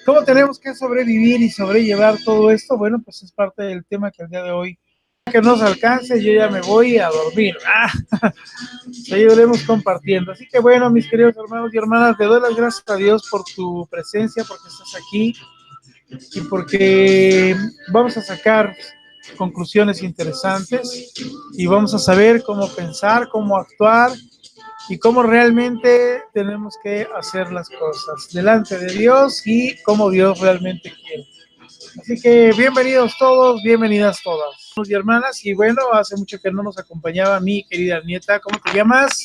¿Cómo tenemos que sobrevivir y sobrellevar todo esto? Bueno, pues es parte del tema que el día de hoy, que nos alcance, yo ya me voy a dormir. Seguiremos compartiendo. Así que bueno, mis queridos hermanos y hermanas, te doy las gracias a Dios por tu presencia, porque estás aquí y porque vamos a sacar conclusiones interesantes y vamos a saber cómo pensar, cómo actuar y cómo realmente tenemos que hacer las cosas delante de Dios y cómo Dios realmente quiere. Así que bienvenidos todos, bienvenidas todas, y hermanas. Y bueno, hace mucho que no nos acompañaba mi querida nieta. ¿Cómo te llamas?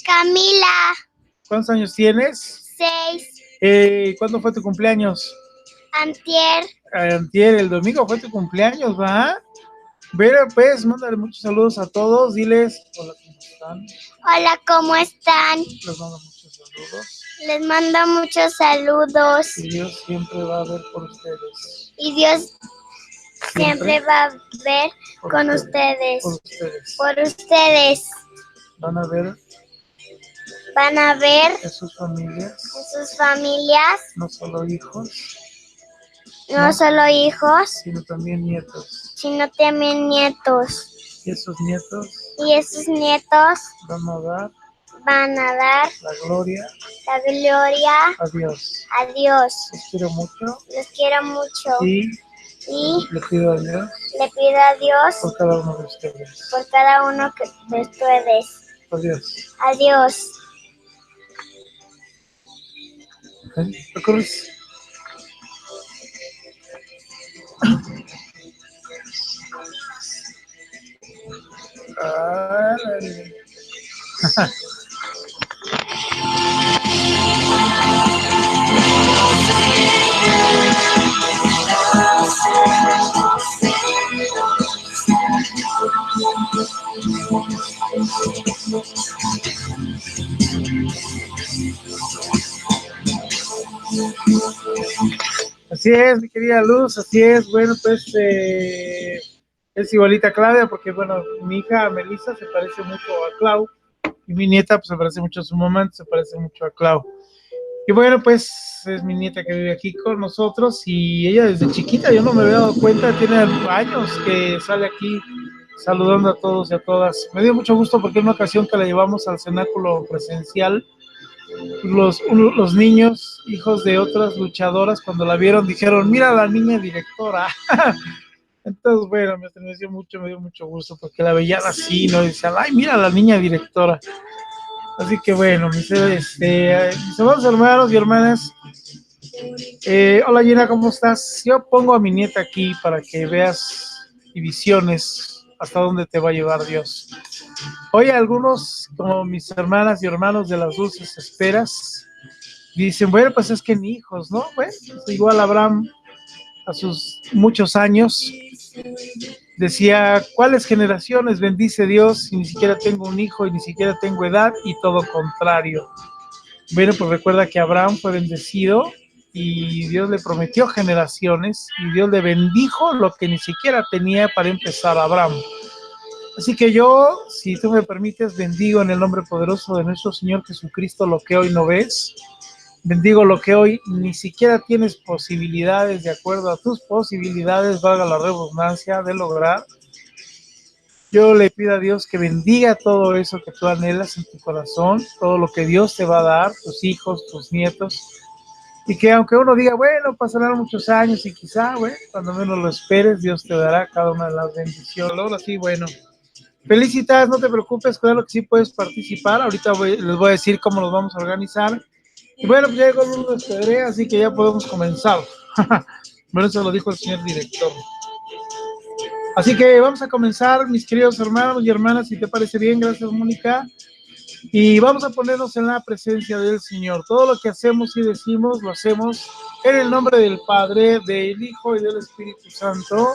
Camila. ¿Cuántos años tienes? 6. ¿Cuándo fue tu cumpleaños? Antier. Antier, el domingo fue tu cumpleaños, ¿va? Pero pues, mándale muchos saludos a todos, diles, hola, ¿cómo están? Hola, ¿cómo están? Les mando muchos saludos. Les mando muchos saludos. Y Dios siempre va a ver por ustedes. Y Dios siempre va a ver con ustedes. Por ustedes. Por ustedes. Van a ver en sus familias. No solo hijos. No solo hijos. Sino también nietos. Y esos nietos. Van a dar la gloria a Dios. Dios. Los quiero mucho. Y le pido a Dios por cada uno de ustedes. Adiós. Adiós. ¿Recorres? Así es, mi querida Luz, así es. Bueno, pues es igualita a Claudia, porque bueno, mi hija Melissa se parece mucho a Clau, y mi nieta pues se parece mucho a su mamá, se parece mucho a Clau. Y bueno, pues es mi nieta que vive aquí con nosotros, y ella desde chiquita, yo no me había dado cuenta, tiene años que sale aquí saludando a todos y a todas. Me dio mucho gusto porque en una ocasión que la llevamos al cenáculo presencial, los niños, hijos de otras luchadoras, cuando la vieron dijeron, mira la niña directora. Entonces, bueno, me dio mucho gusto porque la veían así, ¿no? Y decían, ay, mira la niña directora. Así que bueno, mis amados hermanos y hermanas, hola Gina, ¿cómo estás? Yo pongo a mi nieta aquí para que veas y visiones hasta dónde te va a llevar Dios. Hoy algunos, como mis hermanas y hermanos de las dulces esperas, dicen, bueno, pues es que ni hijos, ¿no? Bueno, pues igual Abraham a sus muchos años decía, ¿cuáles generaciones bendice Dios si ni siquiera tengo un hijo y ni siquiera tengo edad? Y todo contrario. Bueno, pues recuerda que Abraham fue bendecido y Dios le prometió generaciones y Dios le bendijo lo que ni siquiera tenía para empezar a Abraham. Así que yo, si tú me permites, bendigo en el nombre poderoso de nuestro Señor Jesucristo lo que hoy no ves. Bendigo lo que hoy ni siquiera tienes posibilidades, de acuerdo a tus posibilidades, valga la redundancia, de lograr. Yo le pido a Dios que bendiga todo eso que tú anhelas en tu corazón, todo lo que Dios te va a dar, tus hijos, tus nietos, y que aunque uno diga, bueno, pasarán muchos años y quizá, bueno, cuando menos lo esperes, Dios te dará cada una de las bendiciones. Ahora sí, bueno, felicitas, no te preocupes, claro que sí puedes participar. Ahorita les voy a decir cómo los vamos a organizar. Y bueno, pues ya llegó el mundo de Pedrea, así que ya podemos comenzar. Bueno, eso lo dijo el señor director. Así que vamos a comenzar, mis queridos hermanos y hermanas, si te parece bien, gracias Mónica. Y vamos a ponernos en la presencia del Señor. Todo lo que hacemos y decimos, lo hacemos en el nombre del Padre, del Hijo y del Espíritu Santo.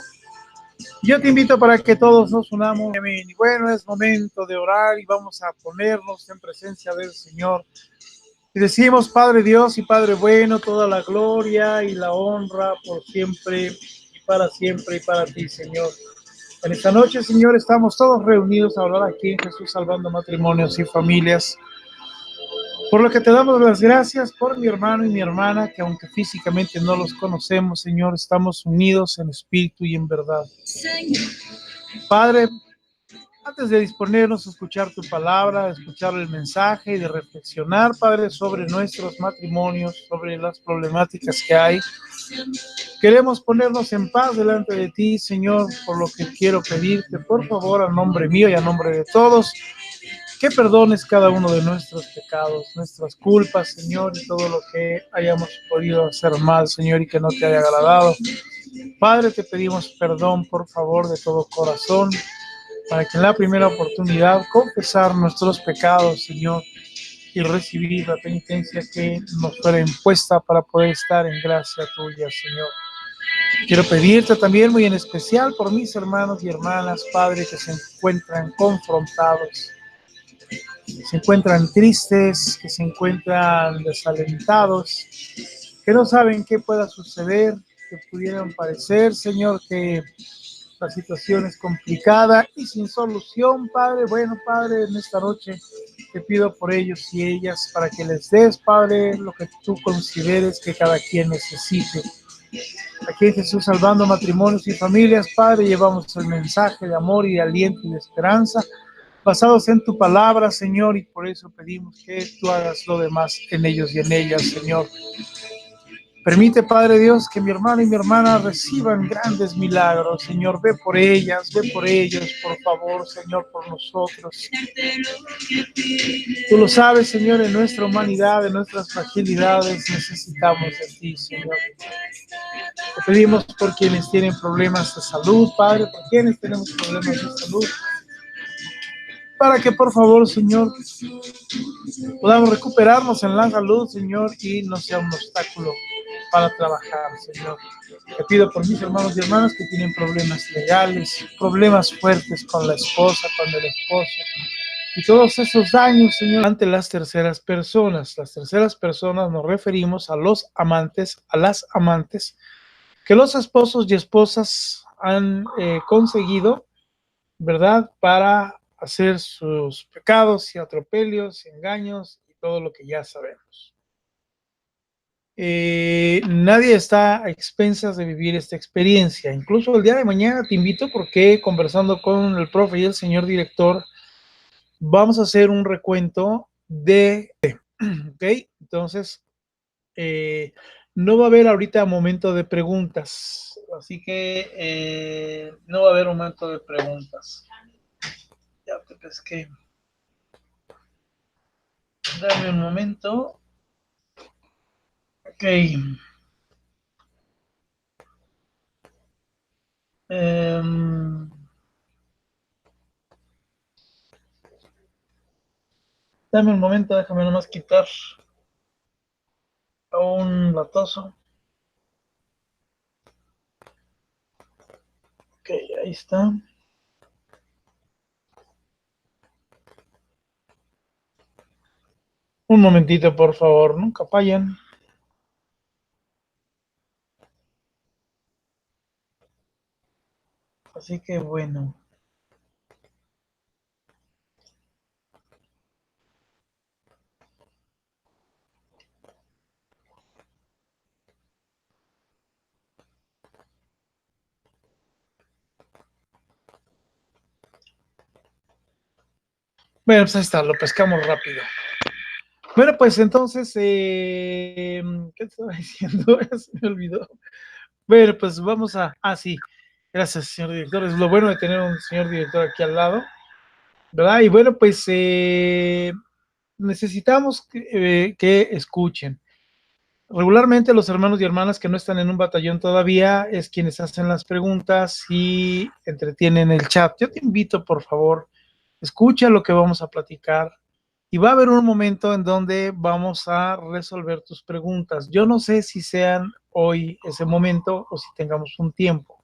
Yo te invito para que todos nos unamos. Y bueno, es momento de orar y vamos a ponernos en presencia del Señor. Y decimos, Padre Dios y Padre bueno, toda la gloria y la honra por siempre y para ti, Señor. En esta noche, Señor, estamos todos reunidos a orar aquí en Jesús Salvando Matrimonios y Familias. Por lo que te damos las gracias por mi hermano y mi hermana, que aunque físicamente no los conocemos, Señor, estamos unidos en espíritu y en verdad. Padre, antes de disponernos a escuchar tu palabra, de escuchar el mensaje y de reflexionar, Padre, sobre nuestros matrimonios, sobre las problemáticas que hay, queremos ponernos en paz delante de ti, Señor, por lo que quiero pedirte, por favor, a nombre mío y a nombre de todos, que perdones cada uno de nuestros pecados, nuestras culpas, Señor, y todo lo que hayamos podido hacer mal, Señor, y que no te haya agradado. Padre, te pedimos perdón, por favor, de todo corazón, para que en la primera oportunidad confesar nuestros pecados, Señor, y recibir la penitencia que nos fuera impuesta para poder estar en gracia tuya, Señor. Quiero pedirte también muy en especial por mis hermanos y hermanas, Padre, que se encuentran confrontados, se encuentran tristes, que se encuentran desalentados, que no saben qué pueda suceder, que pudieran parecer, Señor, que la situación es complicada y sin solución, Padre. Bueno, Padre, en esta noche te pido por ellos y ellas para que les des, Padre, lo que tú consideres que cada quien necesite. Aquí en Jesús Salvando Matrimonios y Familias, Padre, llevamos el mensaje de amor y de aliento y de esperanza basados en tu palabra, Señor, y por eso pedimos que tú hagas lo demás en ellos y en ellas, Señor. Permite, Padre Dios, que mi hermano y mi hermana reciban grandes milagros, Señor. Ve por ellas, ve por ellos, por favor, Señor, por nosotros. Tú lo sabes, Señor, en nuestra humanidad, en nuestras fragilidades, necesitamos de ti, Señor. Te pedimos por quienes tienen problemas de salud, Padre, por quienes tenemos problemas de salud, para que, por favor, Señor, podamos recuperarnos en la salud, Señor, y no sea un obstáculo para trabajar, Señor. Te pido por mis hermanos y hermanas que tienen problemas legales, problemas fuertes con la esposa, con el esposo, y todos esos daños, Señor, ante las terceras personas. Las terceras personas nos referimos a los amantes, a las amantes, que los esposos y esposas han conseguido, ¿verdad?, para hacer sus pecados y atropellos y engaños y todo lo que ya sabemos. Nadie está a expensas de vivir esta experiencia. Incluso el día de mañana te invito porque conversando con el profe y el señor director vamos a hacer un recuento de, ¿ok? Entonces, no va a haber ahorita momento de preguntas, así que no va a haber momento de preguntas. Ya te pesqué. Dame un momento. Ok. Dame un momento, déjame nomás quitar a un latoso. Ok, ahí está. Un momentito, por favor, nunca fallan. Así que bueno. Bueno, pues ahí está, lo pescamos rápido. Bueno, pues entonces, ¿qué estaba diciendo? Se me olvidó. Bueno, pues vamos a... Ah, sí. Gracias, señor director. Es lo bueno de tener un señor director aquí al lado, ¿verdad? Y bueno, pues necesitamos que escuchen. Regularmente los hermanos y hermanas que no están en un batallón todavía es quienes hacen las preguntas y entretienen el chat. Yo te invito, por favor, escucha lo que vamos a platicar y va a haber un momento en donde vamos a resolver tus preguntas. Yo no sé si sean hoy ese momento o si tengamos un tiempo,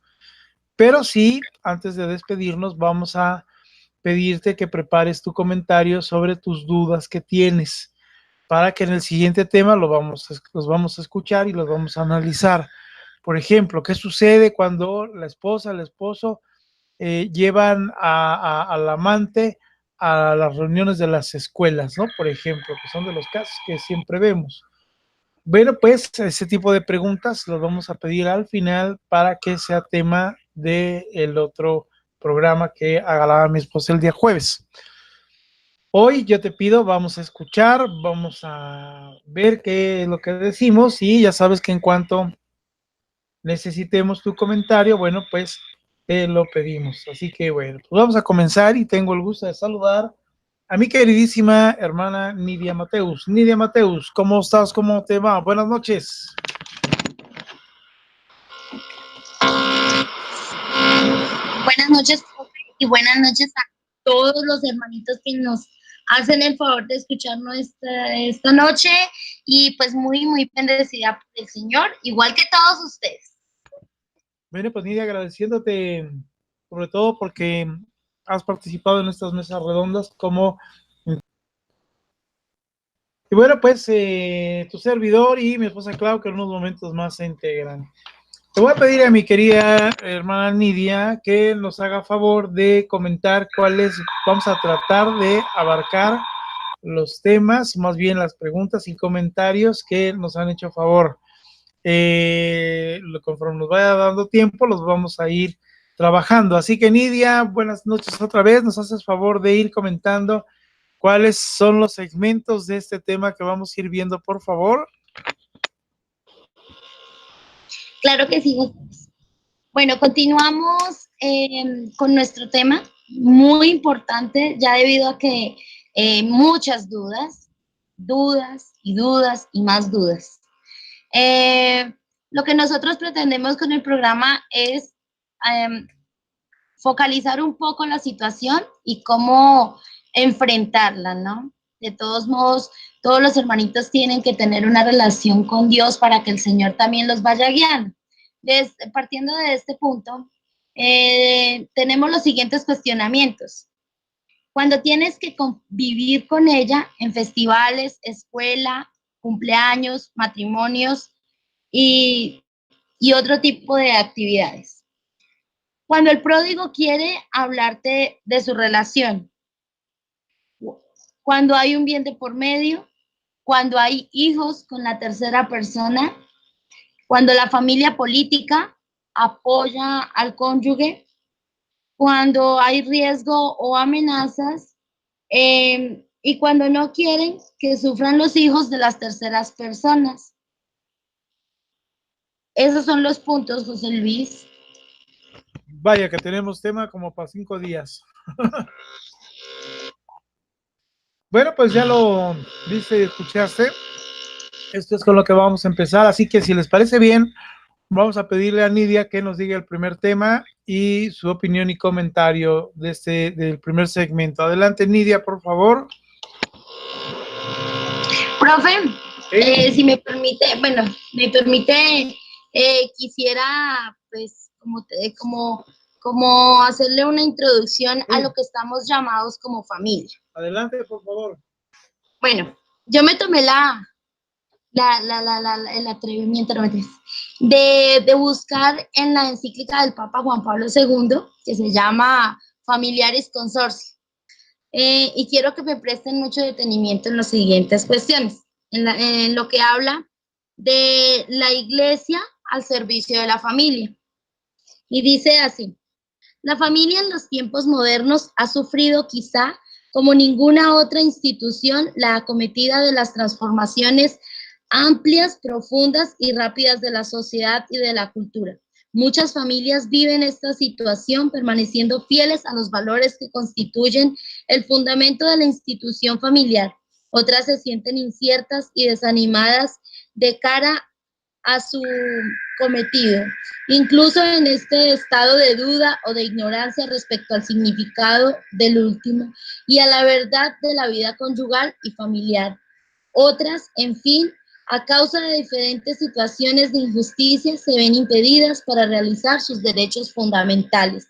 Pero sí, antes de despedirnos, vamos a pedirte que prepares tu comentario sobre tus dudas que tienes, para que en el siguiente tema los vamos a escuchar y los vamos a analizar. Por ejemplo, ¿qué sucede cuando la esposa, el esposo llevan al amante a las reuniones de las escuelas, ¿no? Por ejemplo, que son de los casos que siempre vemos. Bueno, pues ese tipo de preguntas los vamos a pedir al final para que sea tema del otro programa que haga mi esposa el día jueves. Hoy yo te pido, vamos a escuchar, vamos a ver qué es lo que decimos y ya sabes que en cuanto necesitemos tu comentario, bueno, pues te lo pedimos. Así que bueno, pues vamos a comenzar y tengo el gusto de saludar a mi queridísima hermana Nidia Mateus. Nidia Mateus, ¿cómo estás? ¿Cómo te va? Buenas noches. Buenas noches y buenas noches a todos los hermanitos que nos hacen el favor de escucharnos esta noche y pues muy, muy bendecida por el Señor, igual que todos ustedes. Bueno, pues Nidia, agradeciéndote sobre todo porque has participado en estas mesas redondas como... Y bueno, pues tu servidor y mi esposa Clau, que en unos momentos más se integran. Te voy a pedir a mi querida hermana Nidia que nos haga favor de comentar cuáles vamos a tratar de abarcar los temas, más bien las preguntas y comentarios que nos han hecho favor. Conforme nos vaya dando tiempo, los vamos a ir trabajando. Así que Nidia, buenas noches otra vez. Nos haces favor de ir comentando cuáles son los segmentos de este tema que vamos a ir viendo, por favor. Claro que sí. Bueno, continuamos con nuestro tema, muy importante, ya debido a que muchas dudas y más dudas. Lo que nosotros pretendemos con el programa es focalizar un poco la situación y cómo enfrentarla, ¿no? De todos modos, todos los hermanitos tienen que tener una relación con Dios para que el Señor también los vaya guiando. Partiendo de este punto, tenemos los siguientes cuestionamientos. Cuando tienes que convivir con ella en festivales, escuela, cumpleaños, matrimonios y otro tipo de actividades. Cuando el pródigo quiere hablarte de su relación, cuando hay un bien de por medio, cuando hay hijos con la tercera persona, cuando la familia política apoya al cónyuge, cuando hay riesgo o amenazas, y cuando no quieren que sufran los hijos de las terceras personas. Esos son los puntos, José Luis. Vaya que tenemos tema como para 5 días. Bueno, pues ya lo viste y escuchaste. Esto es con lo que vamos a empezar. Así que si les parece bien, vamos a pedirle a Nidia que nos diga el primer tema y su opinión y comentario del primer segmento. Adelante, Nidia, por favor. Profe, si me permite, quisiera pues como hacerle una introducción a lo que estamos llamados como familia. Adelante, por favor. Bueno, yo me tomé el atrevimiento de buscar en la encíclica del Papa Juan Pablo II, que se llama Familiaris Consortio. Y quiero que me presten mucho detenimiento en las siguientes cuestiones, en lo que habla de la iglesia al servicio de la familia. Y dice así: la familia en los tiempos modernos ha sufrido quizá como ninguna otra institución la acometida de las transformaciones amplias, profundas y rápidas de la sociedad y de la cultura. Muchas familias viven esta situación permaneciendo fieles a los valores que constituyen el fundamento de la institución familiar. Otras se sienten inciertas y desanimadas de cara a su cometido, incluso en este estado de duda o de ignorancia respecto al significado del último y a la verdad de la vida conyugal y familiar. Otras, en fin, a causa de diferentes situaciones de injusticia, se ven impedidas para realizar sus derechos fundamentales.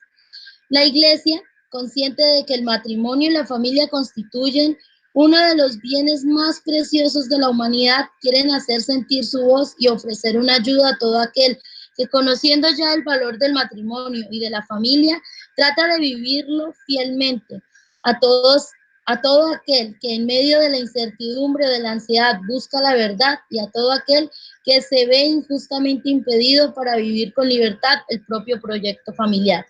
La Iglesia, consciente de que el matrimonio y la familia constituyen uno de los bienes más preciosos de la humanidad, quieren hacer sentir su voz y ofrecer una ayuda a todo aquel que, conociendo ya el valor del matrimonio y de la familia, trata de vivirlo fielmente. A todo aquel que en medio de la incertidumbre o de la ansiedad busca la verdad, y a todo aquel que se ve injustamente impedido para vivir con libertad el propio proyecto familiar.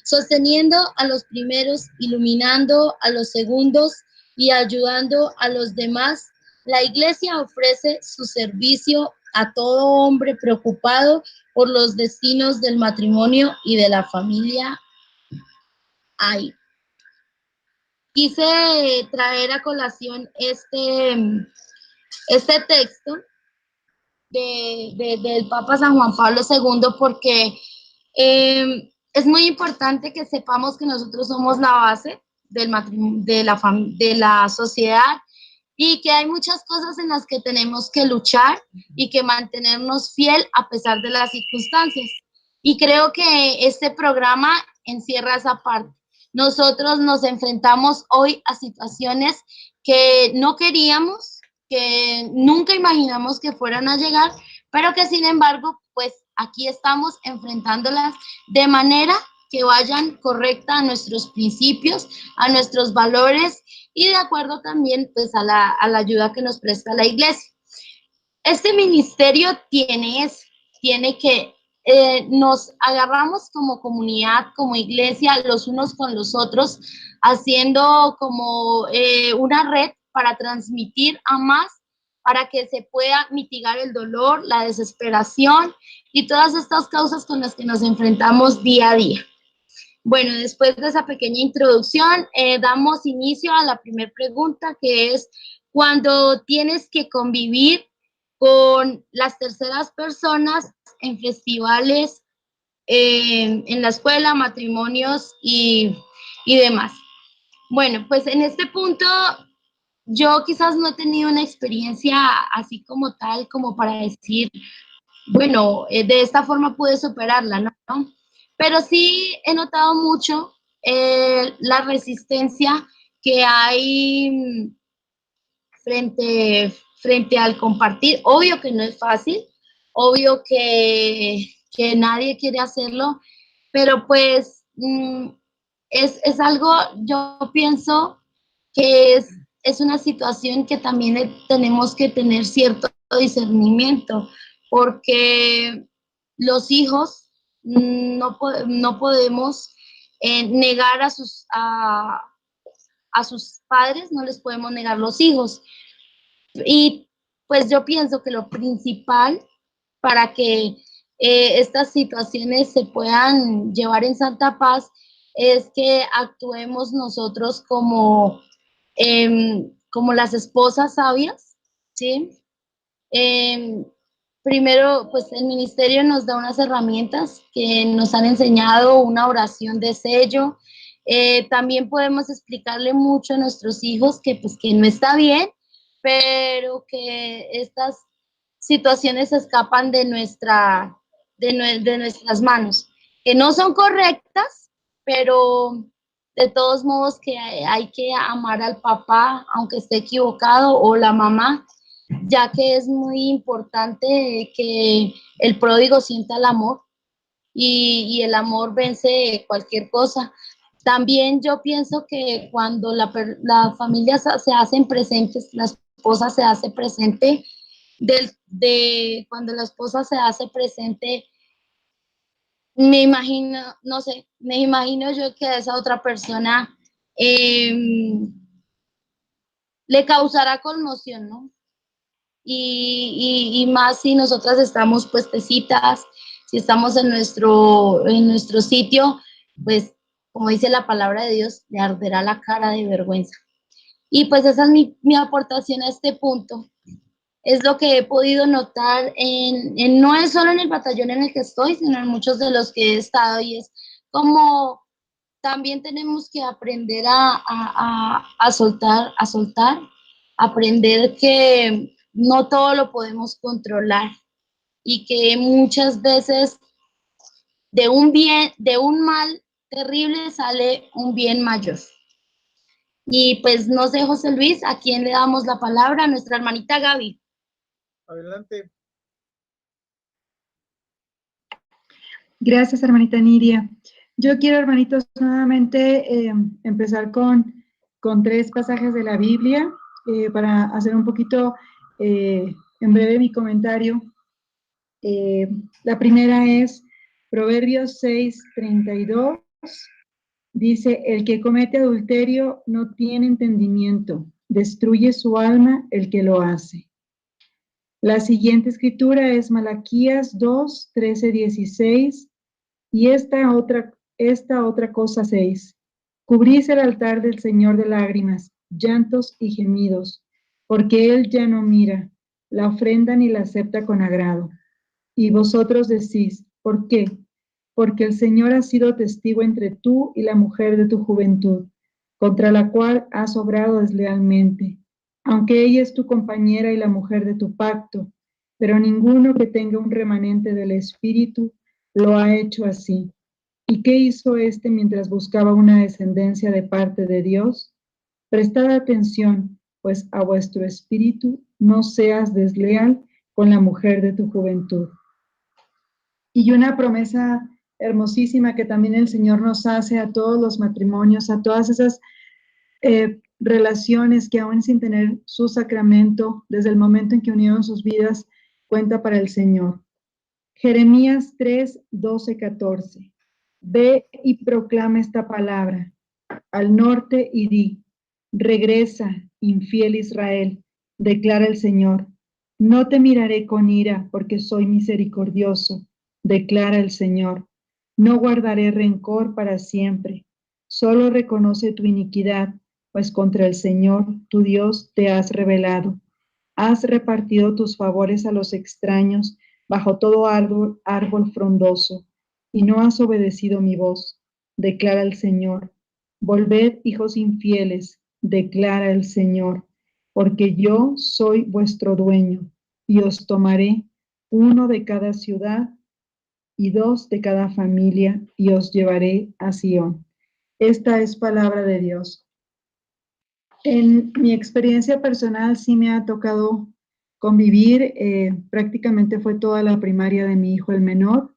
Sosteniendo a los primeros, iluminando a los segundos y ayudando a los demás, la Iglesia ofrece su servicio a todo hombre preocupado por los destinos del matrimonio y de la familia. Ay, quise traer a colación este texto del Papa San Juan Pablo II porque es muy importante que sepamos que nosotros somos la base de la sociedad y que hay muchas cosas en las que tenemos que luchar y que mantenernos fiel a pesar de las circunstancias. Y creo que este programa encierra esa parte. Nosotros nos enfrentamos hoy a situaciones que no queríamos, que nunca imaginamos que fueran a llegar, pero que sin embargo, pues aquí estamos enfrentándolas de manera que vayan correcta a nuestros principios, a nuestros valores y de acuerdo también pues a la ayuda que nos presta la Iglesia. Este ministerio tiene que nos agarramos como comunidad, como iglesia, los unos con los otros, haciendo como una red para transmitir a más, para que se pueda mitigar el dolor, la desesperación y todas estas causas con las que nos enfrentamos día a día. Bueno, después de esa pequeña introducción, damos inicio a la primera pregunta, que es, cuando tienes que convivir con las terceras personas en festivales, en la escuela, matrimonios y demás. Bueno, pues en este punto yo quizás no he tenido una experiencia así como tal, como para decir, bueno, de esta forma pude superarla, ¿no? Pero sí he notado mucho la resistencia que hay frente al compartir. Obvio que no es fácil, obvio que nadie quiere hacerlo, pero pues es algo, yo pienso que es una situación que también tenemos que tener cierto discernimiento, porque los hijos no podemos negar a sus padres, no les podemos negar los hijos. Y pues yo pienso que lo principal para que estas situaciones se puedan llevar en santa paz es que actuemos nosotros como las esposas sabias, ¿sí? Primero, pues el ministerio nos da unas herramientas que nos han enseñado una oración de sello. También podemos explicarle mucho a nuestros hijos que pues que no está bien, pero que estas situaciones escapan de nuestras manos, que no son correctas, pero de todos modos que hay que amar al papá, aunque esté equivocado, o la mamá, ya que es muy importante que el pródigo sienta el amor y el amor vence cualquier cosa. También yo pienso que cuando la familia se hacen presentes, la esposa se hace presente, cuando la esposa se hace presente, me imagino, no sé, me imagino yo que a esa otra persona le causará conmoción, ¿no? Y más si nosotras estamos puestecitas, si estamos en nuestro sitio, pues como dice la palabra de Dios, le arderá la cara de vergüenza. Y pues esa es mi aportación a este punto. Es lo que he podido notar no es solo en el batallón en el que estoy, sino en muchos de los que he estado, y es como también tenemos que aprender a soltar, aprender que no todo lo podemos controlar y que muchas veces de un mal terrible sale un bien mayor. Y pues no sé, José Luis, ¿a quién le damos la palabra? A nuestra hermanita Gaby. Adelante. Gracias, hermanita Nidia. Yo quiero, hermanitos, nuevamente empezar con 3 pasajes de la Biblia para hacer un poquito en breve mi comentario. La primera es Proverbios 6:32. Dice, el que comete adulterio no tiene entendimiento, destruye su alma el que lo hace. La siguiente escritura es Malaquías 2:13-16. Y esta otra cosa 6. Cubrís el altar del Señor de lágrimas, llantos y gemidos, porque Él ya no mira, la ofrenda ni la acepta con agrado. Y vosotros decís, ¿por qué? Porque el Señor ha sido testigo entre tú y la mujer de tu juventud, contra la cual has obrado deslealmente, aunque ella es tu compañera y la mujer de tu pacto, pero ninguno que tenga un remanente del Espíritu lo ha hecho así. ¿Y qué hizo éste mientras buscaba una descendencia de parte de Dios? Prestad atención, pues a vuestro espíritu no seas desleal con la mujer de tu juventud. Y una promesa hermosísima que también el Señor nos hace a todos los matrimonios, a todas esas relaciones que aún sin tener su sacramento, desde el momento en que unieron sus vidas, cuenta para el Señor. Jeremías 3:12-14. Ve y proclama esta palabra al norte y di, regresa, infiel Israel, declara el Señor. No te miraré con ira, porque soy misericordioso, declara el Señor. No guardaré rencor para siempre. Solo reconoce tu iniquidad, pues contra el Señor, tu Dios, te has rebelado. Has repartido tus favores a los extraños bajo todo árbol frondoso, y no has obedecido mi voz, declara el Señor. Volved, hijos infieles, declara el Señor, porque yo soy vuestro dueño, y os tomaré 1 de cada ciudad y 2 de cada familia, y os llevaré a Sión. Esta es palabra de Dios. En mi experiencia personal sí me ha tocado convivir, prácticamente fue toda la primaria de mi hijo el menor,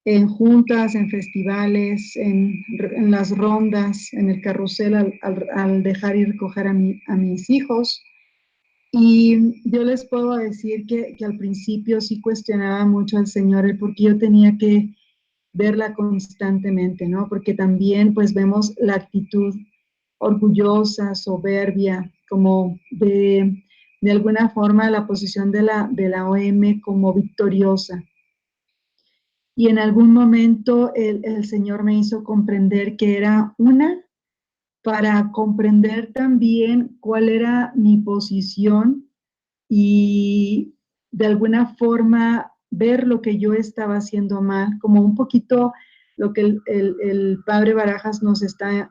en juntas, en festivales, en las rondas, en el carrusel al dejar y recoger a mis hijos. Y yo les puedo decir que al principio sí cuestionaba mucho al Señor el por qué yo tenía que verla constantemente, ¿no? Porque también pues vemos la actitud orgullosa, soberbia, como de alguna forma la posición de la OM como victoriosa. Y en algún momento el Señor me hizo comprender que era para comprender también cuál era mi posición y de alguna forma ver lo que yo estaba haciendo mal, como un poquito lo que el padre Barajas nos está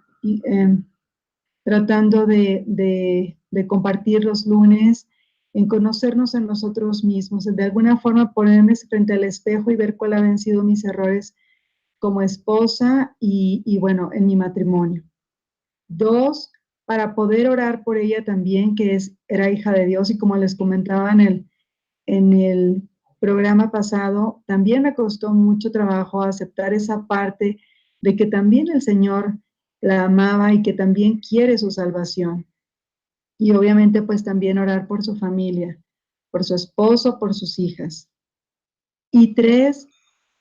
tratando de compartir los lunes, en conocernos en nosotros mismos, de alguna forma ponerme frente al espejo y ver cuáles habían sido mis errores como esposa y bueno, en mi matrimonio. 2, para poder orar por ella también, que era hija de Dios, y como les comentaba en el programa pasado, también me costó mucho trabajo aceptar esa parte de que también el Señor la amaba y que también quiere su salvación. Y obviamente pues también orar por su familia, por su esposo, por sus hijas. Y 3,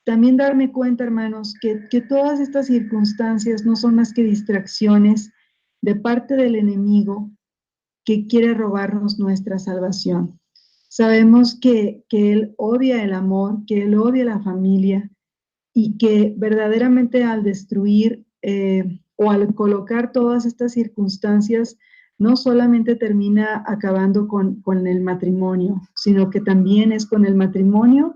también darme cuenta, hermanos, que todas estas circunstancias no son más que distracciones de parte del enemigo que quiere robarnos nuestra salvación. Sabemos que él odia el amor, que él odia la familia y que verdaderamente al destruir o al colocar todas estas circunstancias, no solamente termina acabando con el matrimonio, sino que también es con el matrimonio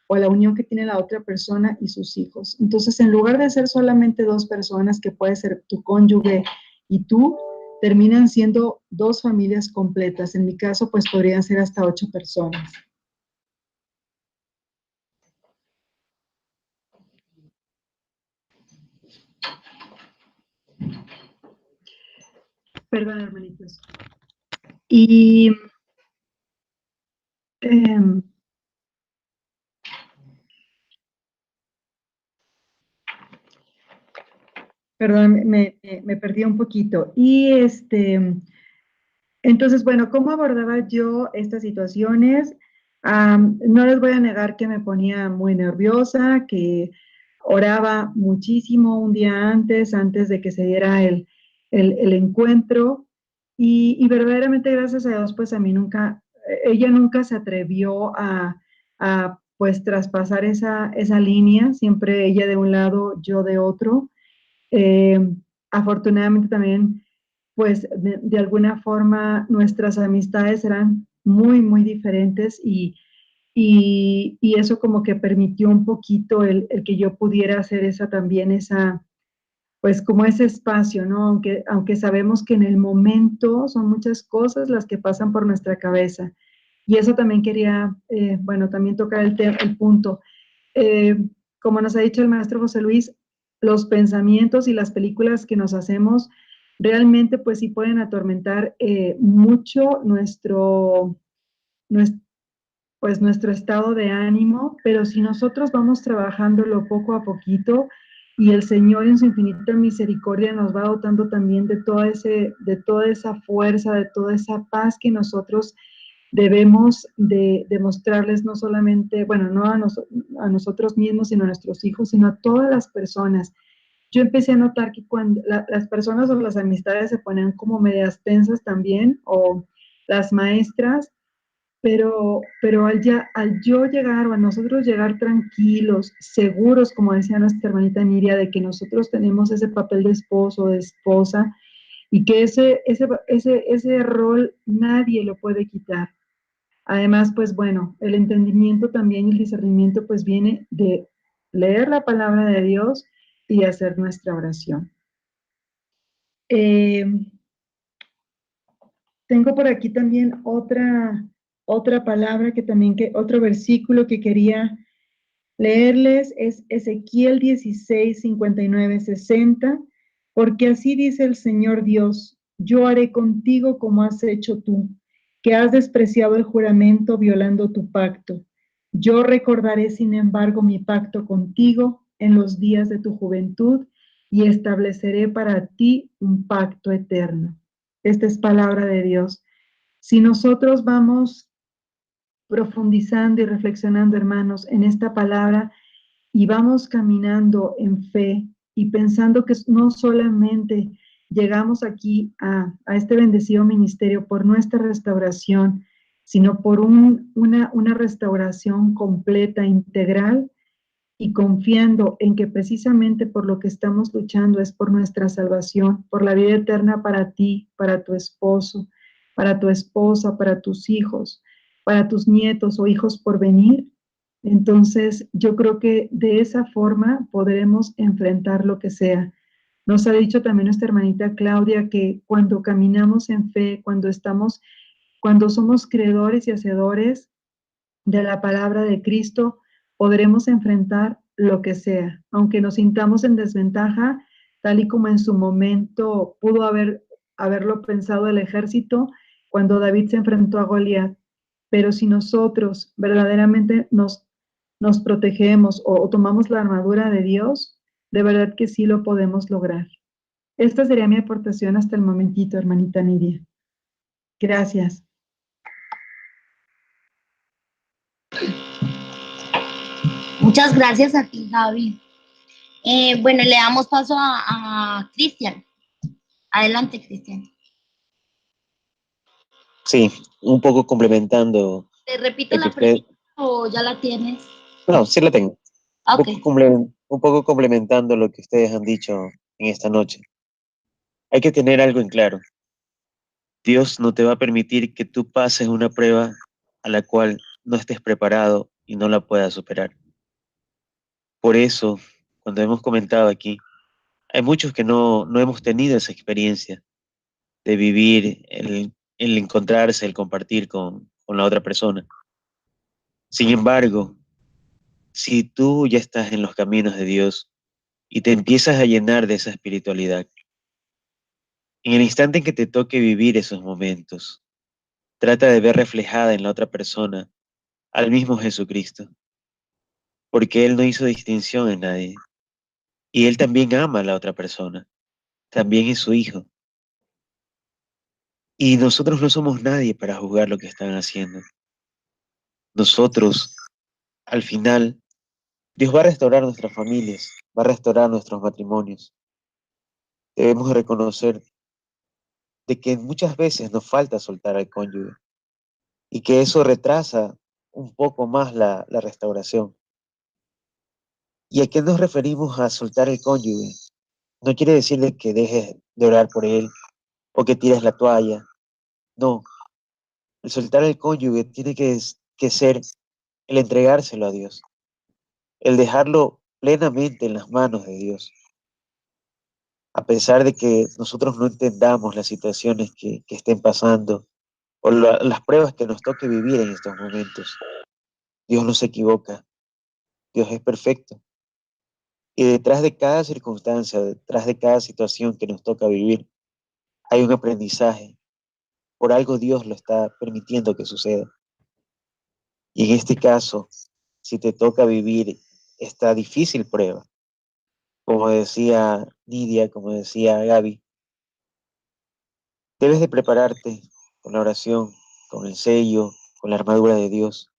o la unión que tiene la otra persona y sus hijos. Entonces, en lugar de ser solamente 2 personas, que puede ser tu cónyuge y tú, terminan siendo 2 familias completas. En mi caso, pues podrían ser hasta 8 personas. Perdón, hermanitos. Y perdón, me perdí un poquito. Y entonces, bueno, ¿cómo abordaba yo estas situaciones? No les voy a negar que me ponía muy nerviosa, que oraba muchísimo un día antes de que se diera el encuentro. Y verdaderamente, gracias a Dios, pues a mí nunca, ella nunca se atrevió pues traspasar esa línea, siempre ella de un lado, yo de otro. Eh, Afortunadamente también, pues de alguna forma nuestras amistades eran muy, muy diferentes y eso como que permitió un poquito el que yo pudiera hacer pues como ese espacio, ¿no? Aunque sabemos que en el momento son muchas cosas las que pasan por nuestra cabeza. Y eso también quería, bueno, también tocar el punto. Eh, Como nos ha dicho el maestro José Luis, los pensamientos y las películas que nos hacemos realmente pues sí pueden atormentar mucho nuestro, pues nuestro estado de ánimo, pero si nosotros vamos trabajándolo poco a poquito y el Señor en su infinita misericordia nos va dotando también de toda esa fuerza, de toda esa paz que nosotros debemos de demostrarles no solamente, bueno, no a nosotros mismos, sino a nuestros hijos, sino a todas las personas. Yo empecé a notar que cuando las personas o las amistades se ponen como medias tensas también, o las maestras, pero al yo llegar o a nosotros llegar tranquilos, seguros, como decía nuestra hermanita Miria, de que nosotros tenemos ese papel de esposo, de esposa, y que ese rol nadie lo puede quitar. Además, pues bueno, el entendimiento también y el discernimiento pues viene de leer la palabra de Dios y hacer nuestra oración. Eh, Tengo por aquí también otra palabra otro versículo que quería leerles, es Ezequiel 16, 59, 60, porque así dice el Señor Dios, yo haré contigo como has hecho tú, que has despreciado el juramento violando tu pacto. Yo recordaré, sin embargo, mi pacto contigo en los días de tu juventud y estableceré para ti un pacto eterno. Esta es palabra de Dios. Si nosotros vamos profundizando y reflexionando, hermanos, en esta palabra y vamos caminando en fe y pensando que no solamente llegamos aquí a este bendecido ministerio por nuestra restauración, sino por una restauración completa, integral, y confiando en que precisamente por lo que estamos luchando es por nuestra salvación, por la vida eterna para ti, para tu esposo, para tu esposa, para tus hijos, para tus nietos o hijos por venir. Entonces, yo creo que de esa forma podremos enfrentar lo que sea. Nos ha dicho también nuestra hermanita Claudia que cuando caminamos en fe, cuando somos creedores y hacedores de la palabra de Cristo, podremos enfrentar lo que sea, aunque nos sintamos en desventaja, tal y como en su momento pudo haberlo pensado el ejército cuando David se enfrentó a Goliat. Pero si nosotros verdaderamente nos protegemos o tomamos la armadura de Dios, de verdad que sí lo podemos lograr. Esta sería mi aportación hasta el momentito, hermanita Nidia. Gracias. Muchas gracias a ti, David. Bueno, le damos paso a Cristian. Adelante, Cristian. Sí, un poco complementando. ¿Te repito la pregunta o ya la tienes? No, sí la tengo. Okay. Un poco complementando lo que ustedes han dicho en esta noche. Hay que tener algo en claro. Dios no te va a permitir que tú pases una prueba a la cual no estés preparado y no la puedas superar. Por eso, cuando hemos comentado aquí, hay muchos que no hemos tenido esa experiencia. de vivir el encontrarse, el compartir con la otra persona. Sin embargo, si tú ya estás en los caminos de Dios y te empiezas a llenar de esa espiritualidad, en el instante en que te toque vivir esos momentos, trata de ver reflejada en la otra persona al mismo Jesucristo, porque Él no hizo distinción en nadie, y Él también ama a la otra persona, también es su hijo, y nosotros no somos nadie para juzgar lo que están haciendo. Nosotros, al final, Dios va a restaurar nuestras familias, va a restaurar nuestros matrimonios. Debemos reconocer de que muchas veces nos falta soltar al cónyuge y que eso retrasa un poco más la restauración. ¿Y a qué nos referimos a soltar el cónyuge? No quiere decirle que dejes de orar por él o que tires la toalla. No, el soltar el cónyuge tiene que ser el entregárselo a Dios, el dejarlo plenamente en las manos de Dios. A pesar de que nosotros no entendamos las situaciones que estén pasando o las pruebas que nos toque vivir en estos momentos, Dios no se equivoca, Dios es perfecto. Y detrás de cada circunstancia, detrás de cada situación que nos toca vivir, hay un aprendizaje. Por algo Dios lo está permitiendo que suceda. Y en este caso, si te toca vivir esta difícil prueba, como decía Nidia, como decía Gaby, debes de prepararte con la oración, con el sello, con la armadura de Dios.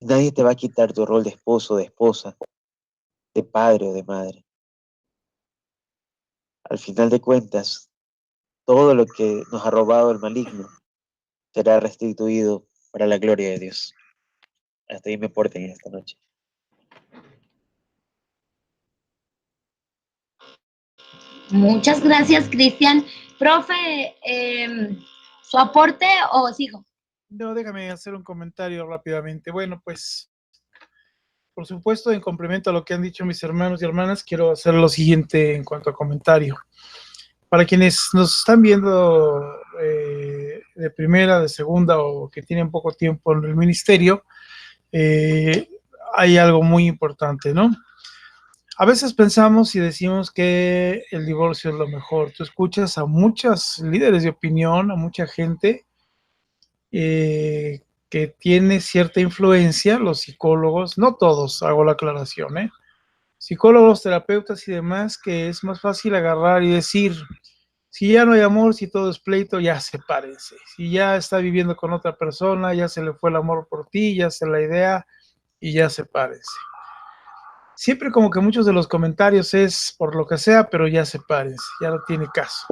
Nadie te va a quitar tu rol de esposo, de esposa, de padre o de madre. Al final de cuentas, todo lo que nos ha robado el maligno será restituido para la gloria de Dios. Hasta ahí me porten esta noche. Muchas gracias, Cristian. Profe, ¿su aporte o sigo? No, déjame hacer un comentario rápidamente. Bueno, pues, por supuesto, en complemento a lo que han dicho mis hermanos y hermanas, quiero hacer lo siguiente en cuanto a comentario. Para quienes nos están viendo de primera, de segunda o que tienen poco tiempo en el ministerio, hay algo muy importante, ¿no? A veces pensamos y decimos que el divorcio es lo mejor. Tú escuchas a muchos líderes de opinión, a mucha gente que tiene cierta influencia, los psicólogos, no todos, hago la aclaración, psicólogos, terapeutas y demás, que es más fácil agarrar y decir, si ya no hay amor, si todo es pleito, ya sepárense. Si ya está viviendo con otra persona, ya se le fue el amor por ti, ya se la idea y ya sepárense. Siempre como que muchos de los comentarios es por lo que sea, pero ya sepárense, ya no tiene caso.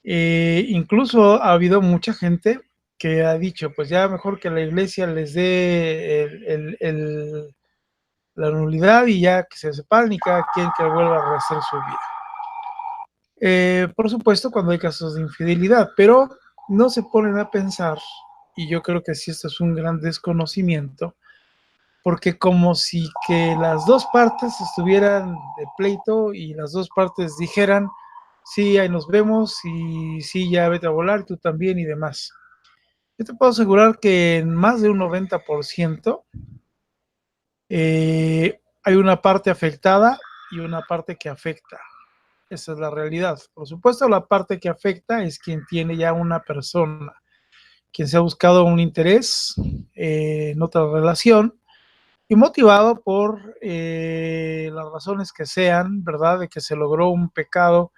Incluso ha habido mucha gente que ha dicho, pues ya mejor que la iglesia les dé la nulidad y ya que se separen y cada quien que vuelva a rehacer su vida. Por supuesto, cuando hay casos de infidelidad, pero no se ponen a pensar, y yo creo que sí esto es un gran desconocimiento, porque como si que las dos partes estuvieran de pleito y las dos partes dijeran, sí, ahí nos vemos y sí, ya vete a volar, tú también y demás. Yo te puedo asegurar que en más de un 90% hay una parte afectada y una parte que afecta. Esa es la realidad. Por supuesto, la parte que afecta es quien tiene ya una persona, quien se ha buscado un interés en otra relación y motivado por las razones que sean, ¿verdad? De que se logró un pecado,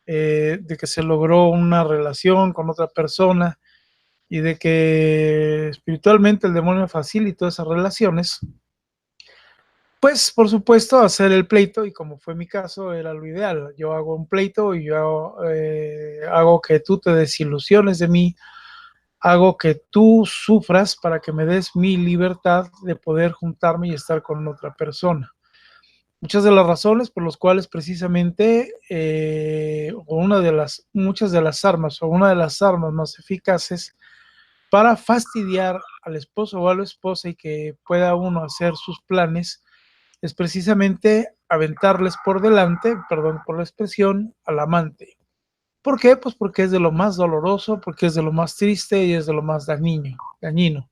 de que se logró una relación con otra persona y de que espiritualmente el demonio facilitó esas relaciones, pues por supuesto hacer el pleito, y como fue mi caso, era lo ideal. Yo hago un pleito y yo hago que tú te desilusiones de mí, hago que tú sufras para que me des mi libertad de poder juntarme y estar con otra persona. Muchas de las razones por las cuales precisamente muchas de las armas o una de las armas más eficaces para fastidiar al esposo o a la esposa y que pueda uno hacer sus planes es precisamente aventarles por delante, perdón por la expresión, al amante. ¿Por qué? Pues porque es de lo más doloroso, porque es de lo más triste y es de lo más dañino.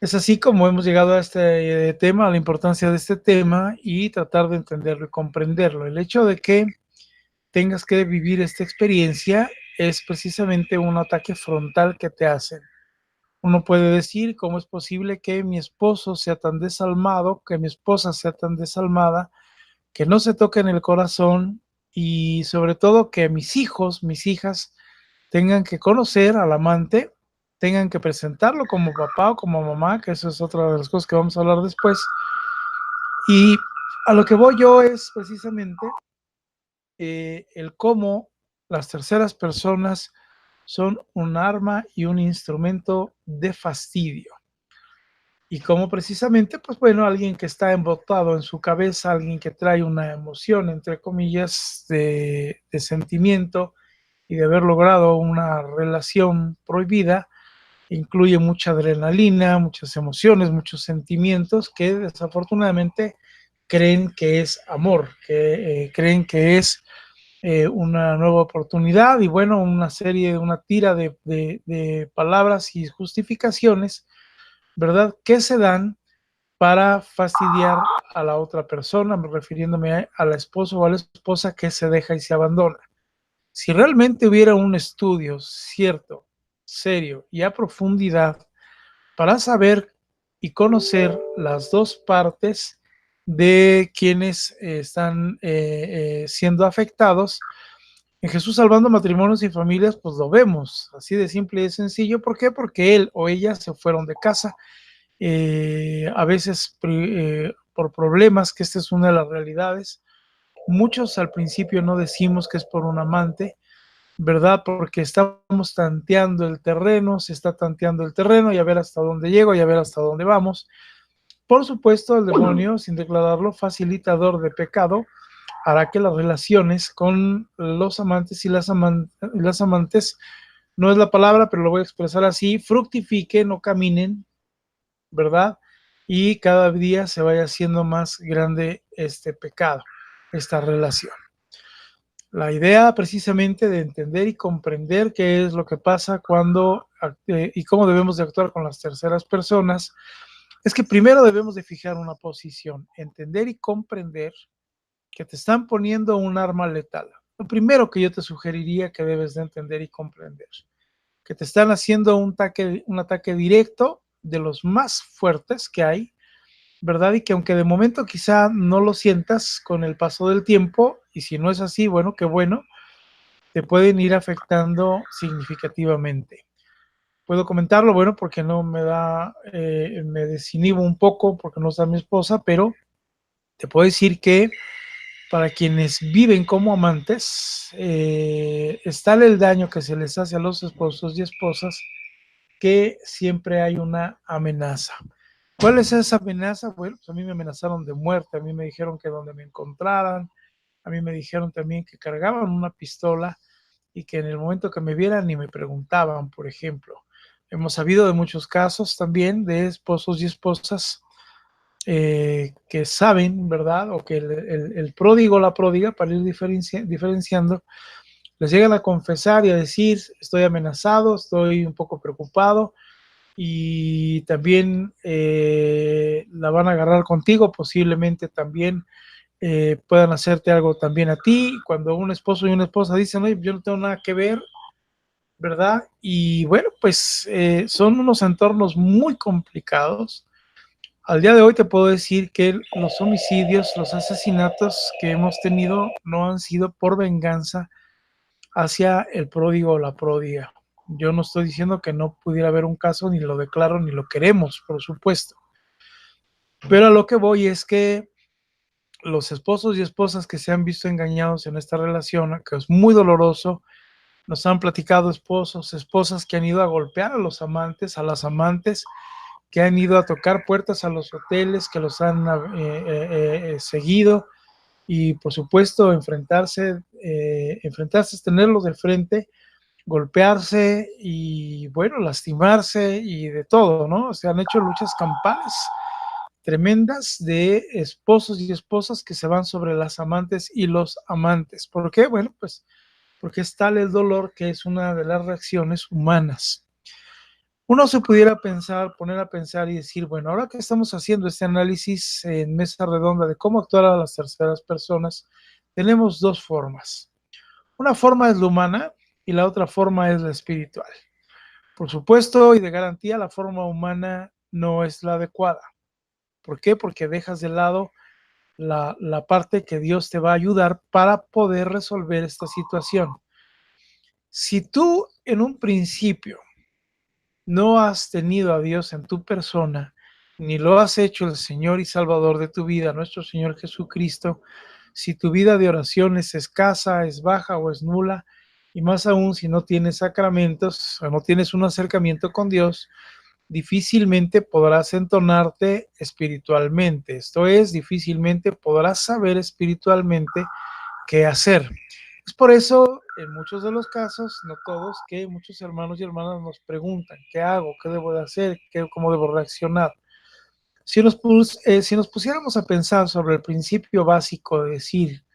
Es así como hemos llegado a este tema, a la importancia de este tema y tratar de entenderlo y comprenderlo. El hecho de que tengas que vivir esta experiencia es precisamente un ataque frontal que te hacen. Uno puede decir, ¿cómo es posible que mi esposo sea tan desalmado, que mi esposa sea tan desalmada, que no se toque en el corazón y sobre todo que mis hijos, mis hijas, tengan que conocer al amante, tengan que presentarlo como papá o como mamá, que eso es otra de las cosas que vamos a hablar después. Y a lo que voy yo es precisamente el cómo las terceras personas son un arma y un instrumento de fastidio. Y cómo precisamente, pues bueno, alguien que está embotado en su cabeza, alguien que trae una emoción, entre comillas, de sentimiento y de haber logrado una relación prohibida, incluye mucha adrenalina, muchas emociones, muchos sentimientos que desafortunadamente creen que es amor, que creen que es una nueva oportunidad y bueno, una tira de palabras y justificaciones, ¿verdad? Que se dan para fastidiar a la otra persona, refiriéndome a la esposa o a la esposa que se deja y se abandona. Si realmente hubiera un estudio cierto, serio y a profundidad para saber y conocer las dos partes de quienes están siendo afectados, en Jesús Salvando Matrimonios y Familias, pues lo vemos, así de simple y de sencillo. ¿Por qué? Porque él o ella se fueron de casa, a veces por problemas, que esta es una de las realidades. Muchos al principio no decimos que es por un amante, ¿verdad? Porque estamos tanteando el terreno, se está tanteando el terreno y a ver hasta dónde llego y a ver hasta dónde vamos. Por supuesto, el demonio, sin declararlo, facilitador de pecado, hará que las relaciones con los amantes y las amantes, no es la palabra, pero lo voy a expresar así, fructifiquen o caminen, ¿verdad? Y cada día se vaya haciendo más grande este pecado, esta relación. La idea precisamente de entender y comprender qué es lo que pasa cuando y cómo debemos de actuar con las terceras personas, es que primero debemos de fijar una posición, entender y comprender que te están poniendo un arma letal. Lo primero que yo te sugeriría que debes de entender y comprender, que te están haciendo un ataque directo de los más fuertes que hay, ¿verdad? Y que aunque de momento quizá no lo sientas con el paso del tiempo, y si no es así, bueno, qué bueno, te pueden ir afectando significativamente. Puedo comentarlo, bueno, porque no me da, me desinhibo un poco porque no está mi esposa, pero te puedo decir que para quienes viven como amantes, es tal el daño que se les hace a los esposos y esposas que siempre hay una amenaza. ¿Cuál es esa amenaza? Bueno, pues a mí me amenazaron de muerte, a mí me dijeron que donde me encontraran, a mí me dijeron también que cargaban una pistola y que en el momento que me vieran ni me preguntaban, por ejemplo. Hemos sabido de muchos casos también de esposos y esposas que saben, ¿verdad? O que el pródigo o la pródiga, para ir diferenciando, les llegan a confesar y a decir, estoy amenazado, estoy un poco preocupado, y también la van a agarrar contigo, posiblemente también puedan hacerte algo también a ti. Cuando un esposo y una esposa dicen, oye, yo no tengo nada que ver, ¿verdad? Y bueno, pues son unos entornos muy complicados. Al día de hoy te puedo decir que los homicidios, los asesinatos que hemos tenido no han sido por venganza hacia el pródigo o la pródiga. Yo no estoy diciendo que no pudiera haber un caso, ni lo declaro, ni lo queremos, por supuesto. Pero a lo que voy es que los esposos y esposas que se han visto engañados en esta relación, que es muy doloroso, nos han platicado esposos, esposas que han ido a golpear a los amantes, a las amantes, que han ido a tocar puertas a los hoteles, que los han seguido, y por supuesto enfrentarse es tenerlos de frente, golpearse y bueno, lastimarse y de todo, ¿no? Se han hecho luchas campales tremendas de esposos y esposas que se van sobre las amantes y los amantes. ¿Por qué? Bueno, pues porque es tal el dolor que es una de las reacciones humanas. Uno se pudiera poner a pensar y decir, bueno, ahora que estamos haciendo este análisis en mesa redonda de cómo actuar a las terceras personas, tenemos dos formas. Una forma es la humana y la otra forma es la espiritual. Por supuesto y de garantía, la forma humana no es la adecuada. ¿Por qué? Porque dejas de lado la parte que Dios te va a ayudar para poder resolver esta situación. Si tú en un principio no has tenido a Dios en tu persona, ni lo has hecho el Señor y Salvador de tu vida, nuestro Señor Jesucristo, si tu vida de oración es escasa, es baja o es nula, y más aún si no tienes sacramentos o no tienes un acercamiento con Dios, difícilmente podrás entonarte espiritualmente. Esto es, difícilmente podrás saber espiritualmente qué hacer. Es por eso, en muchos de los casos, no todos, que muchos hermanos y hermanas nos preguntan, ¿qué hago? ¿Qué debo de hacer? ¿Cómo debo reaccionar? Si nos pusiéramos a pensar sobre el principio básico de decir,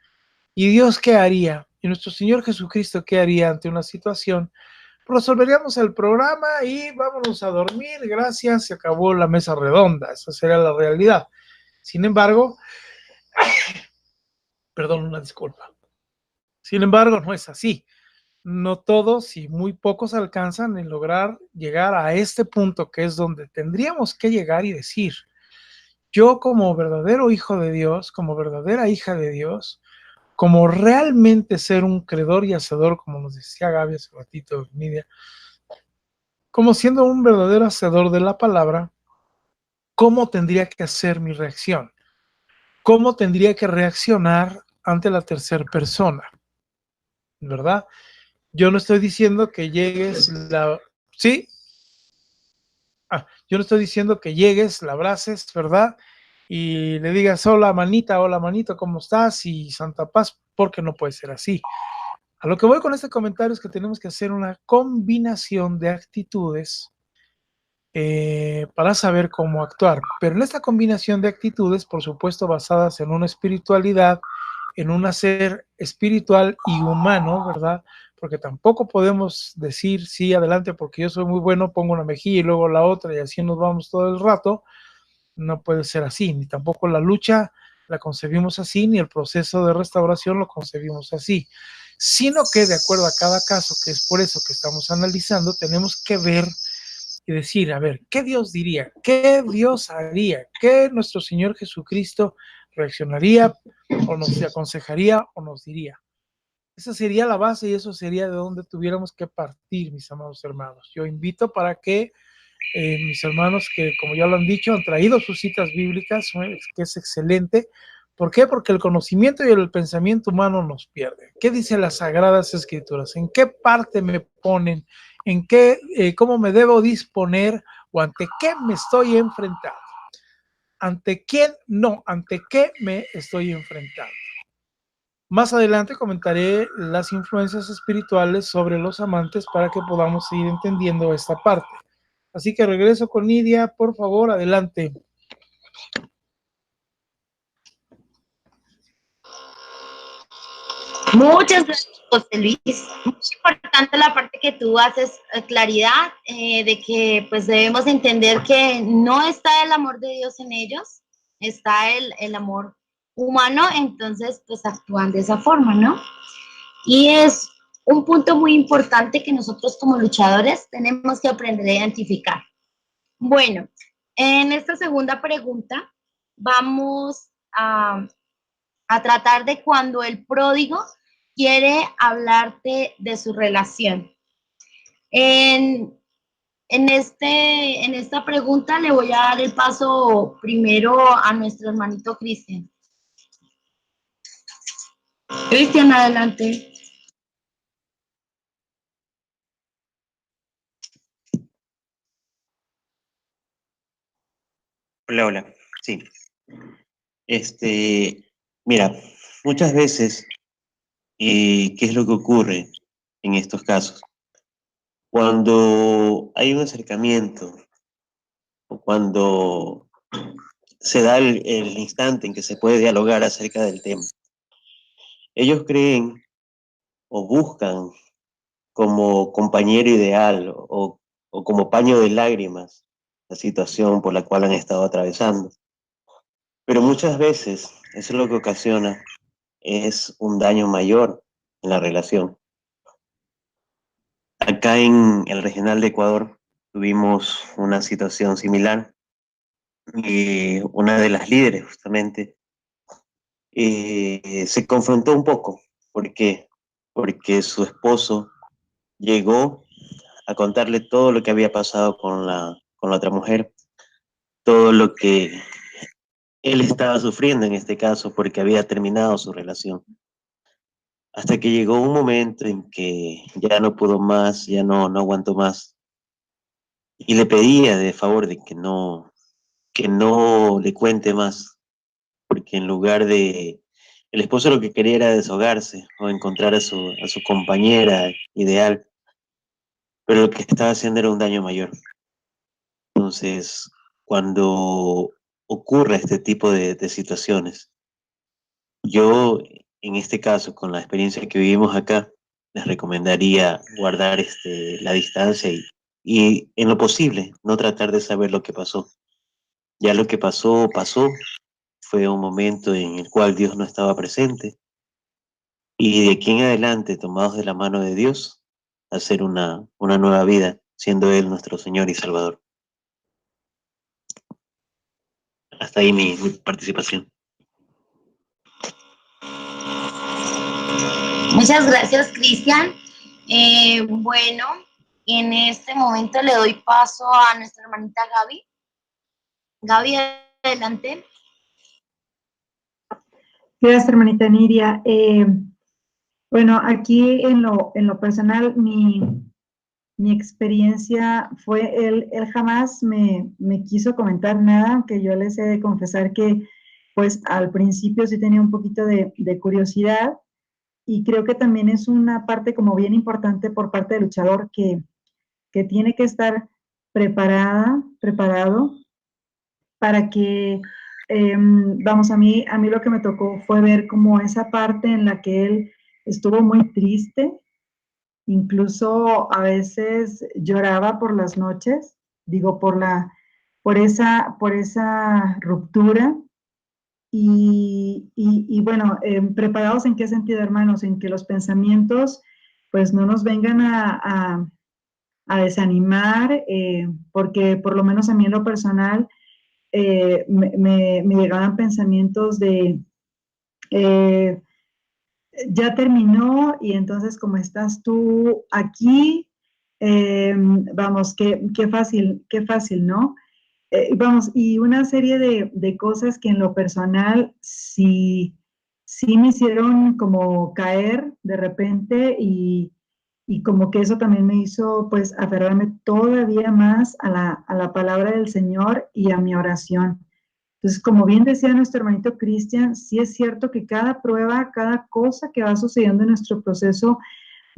¿y Dios qué haría? ¿Y nuestro Señor Jesucristo qué haría ante una situación? Resolveríamos el programa y vámonos a dormir, gracias, se acabó la mesa redonda, esa sería la realidad. Sin embargo, perdón, una disculpa. Sin embargo, no es así. No todos y muy pocos alcanzan en lograr llegar a este punto que es donde tendríamos que llegar y decir, yo como verdadero hijo de Dios, como verdadera hija de Dios, como realmente ser un creador y hacedor, como nos decía Gaby hace ratito, Nidia, como siendo un verdadero hacedor de la palabra, ¿cómo tendría que hacer mi reacción? ¿Cómo tendría que reaccionar ante la tercera persona? ¿Verdad? Yo no estoy diciendo que llegues, ¿sí? Yo no estoy diciendo que llegues, la abraces, ¿verdad? Y le digas, hola manito, ¿cómo estás? Y Santa Paz, porque no puede ser así. A lo que voy con este comentario es que tenemos que hacer una combinación de actitudes para saber cómo actuar. Pero en esta combinación de actitudes, por supuesto, basadas en una espiritualidad, en un ser espiritual y humano, ¿verdad? Porque tampoco podemos decir, sí, adelante, porque yo soy muy bueno, pongo una mejilla y luego la otra y así nos vamos todo el rato. No puede ser así, ni tampoco la lucha la concebimos así, ni el proceso de restauración lo concebimos así, sino que de acuerdo a cada caso, que es por eso que estamos analizando, tenemos que ver y decir, a ver, ¿qué Dios diría? ¿Qué Dios haría? ¿Qué nuestro Señor Jesucristo reaccionaría o nos aconsejaría o nos diría? Esa sería la base y eso sería de donde tuviéramos que partir, mis amados hermanos. Yo invito para que mis hermanos que, como ya lo han dicho, han traído sus citas bíblicas, que es excelente. ¿Por qué? Porque el conocimiento y el pensamiento humano nos pierden. ¿Qué dicen las Sagradas Escrituras? ¿En qué parte me ponen? ¿En qué, cómo me debo disponer o ante qué me estoy enfrentando? ¿Ante quién? No, ¿ante qué me estoy enfrentando? Más adelante comentaré las influencias espirituales sobre los amantes para que podamos seguir entendiendo esta parte. Así que regreso con Nidia, por favor, adelante. Muchas gracias, José Luis. Muy importante la parte que tú haces claridad de que pues debemos entender que no está el amor de Dios en ellos, está el amor humano, entonces pues actúan de esa forma, ¿no? Y es un punto muy importante que nosotros como luchadores tenemos que aprender a identificar. Bueno, en esta segunda pregunta vamos a tratar de cuando el pródigo quiere hablarte de su relación. En esta pregunta le voy a dar el paso primero a nuestro hermanito Cristian. Cristian, adelante. Hola, hola. Sí. Mira, muchas veces, ¿qué es lo que ocurre en estos casos? Cuando hay un acercamiento o cuando se da el instante en que se puede dialogar acerca del tema, ellos creen o buscan como compañero ideal o como paño de lágrimas la situación por la cual han estado atravesando. Pero muchas veces eso es lo que ocasiona es un daño mayor en la relación. Acá en el regional de Ecuador tuvimos una situación similar y una de las líderes justamente se confrontó un poco. ¿Por qué? Porque su esposo llegó a contarle todo lo que había pasado con la otra mujer, todo lo que él estaba sufriendo en este caso porque había terminado su relación. Hasta que llegó un momento en que ya no pudo más, ya no aguantó más. Y le pedía de favor de que no le cuente más, porque en lugar de... El esposo lo que quería era desahogarse o encontrar a su compañera ideal, pero lo que estaba haciendo era un daño mayor. Entonces, cuando ocurre este tipo de situaciones, yo, en este caso, con la experiencia que vivimos acá, les recomendaría guardar la distancia y en lo posible no tratar de saber lo que pasó. Ya lo que pasó, pasó, fue un momento en el cual Dios no estaba presente y de aquí en adelante, tomados de la mano de Dios, hacer una nueva vida, siendo Él nuestro Señor y Salvador. Hasta ahí mi participación. Muchas gracias, Cristian. Bueno, en este momento le doy paso a nuestra hermanita Gaby. Gaby, adelante. Gracias, hermanita Nidia. Bueno, aquí en lo personal, mi experiencia fue, él jamás me quiso comentar nada, aunque yo les he de confesar que, pues, al principio sí tenía un poquito de curiosidad, y creo que también es una parte como bien importante por parte del luchador que tiene que estar preparado para que, vamos, a mí lo que me tocó fue ver como esa parte en la que él estuvo muy triste, incluso a veces lloraba por las noches, digo, por esa ruptura. Y bueno, preparados en qué sentido, hermanos, en que los pensamientos pues no nos vengan a desanimar, porque por lo menos a mí en lo personal me llegaban pensamientos de eh, ya terminó y entonces como estás tú aquí, vamos, qué fácil, ¿no? Vamos, y una serie de cosas que en lo personal sí me hicieron como caer de repente y como que eso también me hizo pues aferrarme todavía más a la palabra del Señor y a mi oración. Entonces, como bien decía nuestro hermanito Cristian, sí es cierto que cada prueba, cada cosa que va sucediendo en nuestro proceso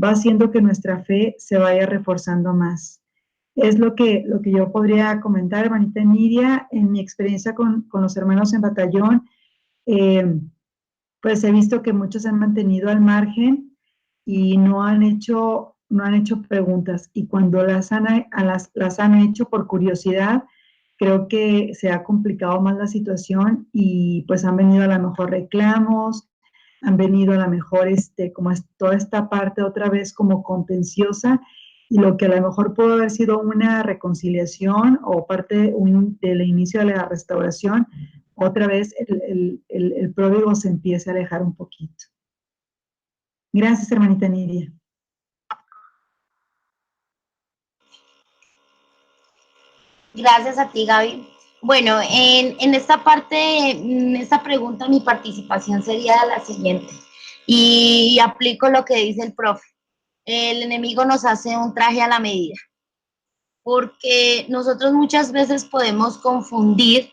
va haciendo que nuestra fe se vaya reforzando más. Es lo que yo podría comentar, hermanita Nidia, en mi experiencia con los hermanos en batallón. eh, pues he visto que muchos se han mantenido al margen y no han hecho preguntas. Y cuando las han hecho por curiosidad, creo que se ha complicado más la situación y pues han venido a lo mejor reclamos, han venido a lo mejor como toda esta parte otra vez como contenciosa y lo que a lo mejor pudo haber sido una reconciliación o parte del inicio de la restauración, otra vez el pródigo se empieza a alejar un poquito. Gracias, hermanita Nidia. Gracias a ti, Gaby. Bueno, en esta parte, en esta pregunta, mi participación sería la siguiente. Y aplico lo que dice el profe. El enemigo nos hace un traje a la medida, porque nosotros muchas veces podemos confundir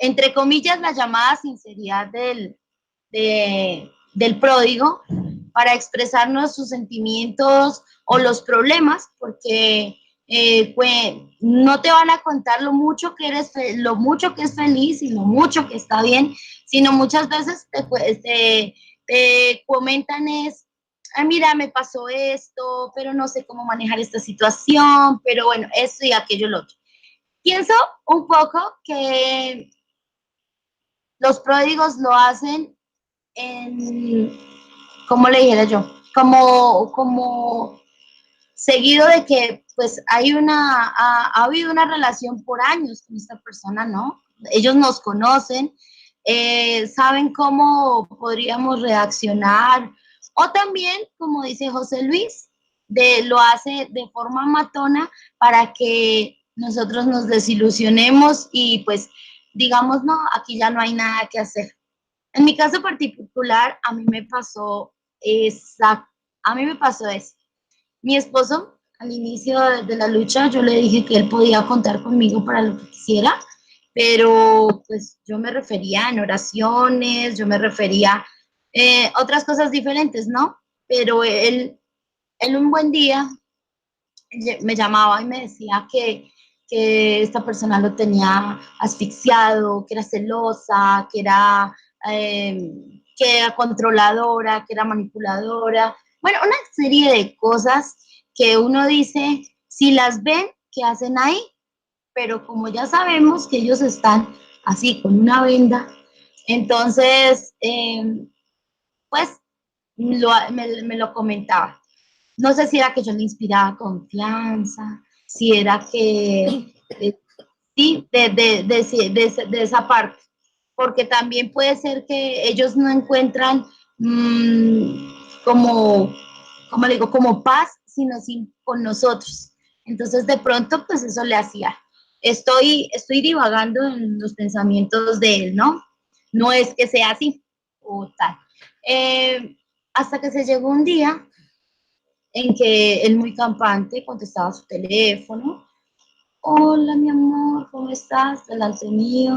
entre comillas, la llamada sinceridad del pródigo para expresarnos sus sentimientos o los problemas, porque no te van a contar lo mucho que lo mucho que es feliz y lo mucho que está bien, sino muchas veces te comentan ay, mira, me pasó esto, pero no sé cómo manejar esta situación, pero bueno, esto y aquello, lo otro. Pienso un poco que los pródigos lo hacen ¿cómo le dijera yo? Como seguido de que pues ha habido una relación por años con esta persona, ¿no? Ellos nos conocen, saben cómo podríamos reaccionar, o también, como dice José Luis, lo hace de forma matona para que nosotros nos desilusionemos y pues digamos, no, aquí ya no hay nada que hacer. En mi caso particular, a mí me pasó eso. Mi esposo, al inicio de la lucha, yo le dije que él podía contar conmigo para lo que quisiera, pero pues yo me refería en oraciones, yo me refería otras cosas diferentes, ¿no? Pero él un buen día me llamaba y me decía que esta persona lo tenía asfixiado, que era celosa, que era controladora, que era manipuladora. Bueno, una serie de cosas que uno dice, si las ven, ¿qué hacen ahí? Pero como ya sabemos que ellos están así con una venda, entonces, pues me lo comentaba. No sé si era que yo le inspiraba confianza, si era que, sí, de esa parte, porque también puede ser que ellos no encuentran como, como le digo, como paz, sino con nosotros. Entonces, de pronto, pues eso le hacía. Estoy divagando en los pensamientos de él, ¿no? No es que sea así o tal. Hasta que se llegó un día en que él muy campante contestaba su teléfono. Hola, mi amor, ¿cómo estás? Delante mío.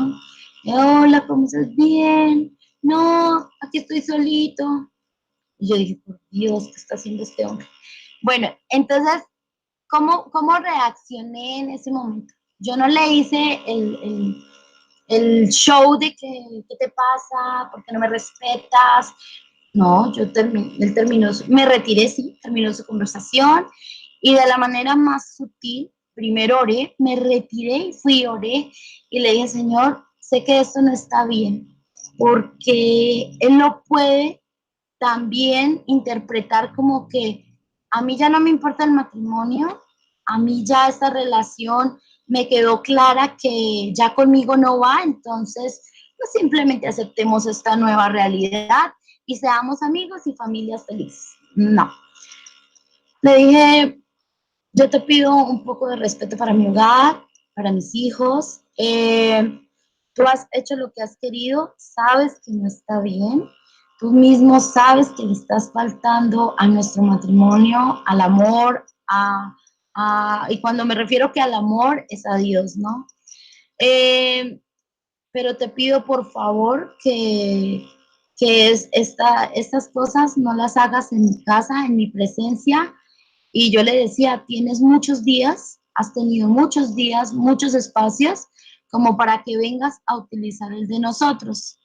Hola, ¿cómo estás? Bien. No, aquí estoy solito. Y yo dije, por Dios, ¿qué está haciendo este hombre? Bueno, entonces, ¿cómo reaccioné en ese momento? Yo no le hice el show de que, ¿qué te pasa? ¿Por qué no me respetas? No, él terminó, me retiré, sí, terminó su conversación y de la manera más sutil, primero oré, me retiré y fui, oré y le dije, Señor, sé que esto no está bien, porque Él no puede también interpretar como que a mí ya no me importa el matrimonio, a mí ya esta relación me quedó clara que ya conmigo no va, entonces pues simplemente aceptemos esta nueva realidad y seamos amigos y familias felices. No. Le dije, yo te pido un poco de respeto para mi hogar, para mis hijos. Tú has hecho lo que has querido, sabes que no está bien. Tú mismo sabes que le estás faltando a nuestro matrimonio, al amor, y cuando me refiero que al amor es a Dios, ¿no? Pero te pido por favor que estas cosas no las hagas en mi casa, en mi presencia. Y yo le decía, tienes muchos días, has tenido muchos días, muchos espacios, como para que vengas a utilizar el de nosotros.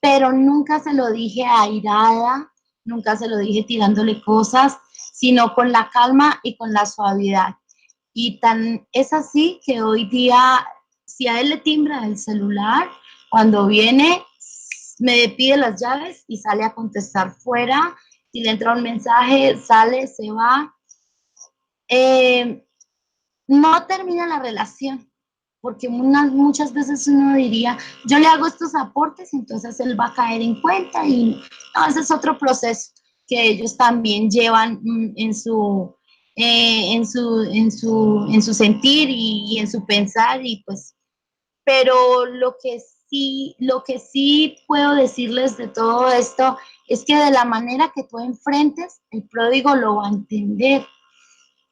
Pero nunca se lo dije airada, nunca se lo dije tirándole cosas, sino con la calma y con la suavidad. Y tan es así que hoy día, si a él le timbra el celular, cuando viene, me pide las llaves y sale a contestar fuera. Si le entra un mensaje, sale, se va. No termina la relación, porque muchas veces uno diría, yo le hago estos aportes, entonces él va a caer en cuenta y no, ese es otro proceso que ellos también llevan en su sentir y en su pensar y pues, pero lo que sí puedo decirles de todo esto es que de la manera que tú enfrentes, el pródigo lo va a entender.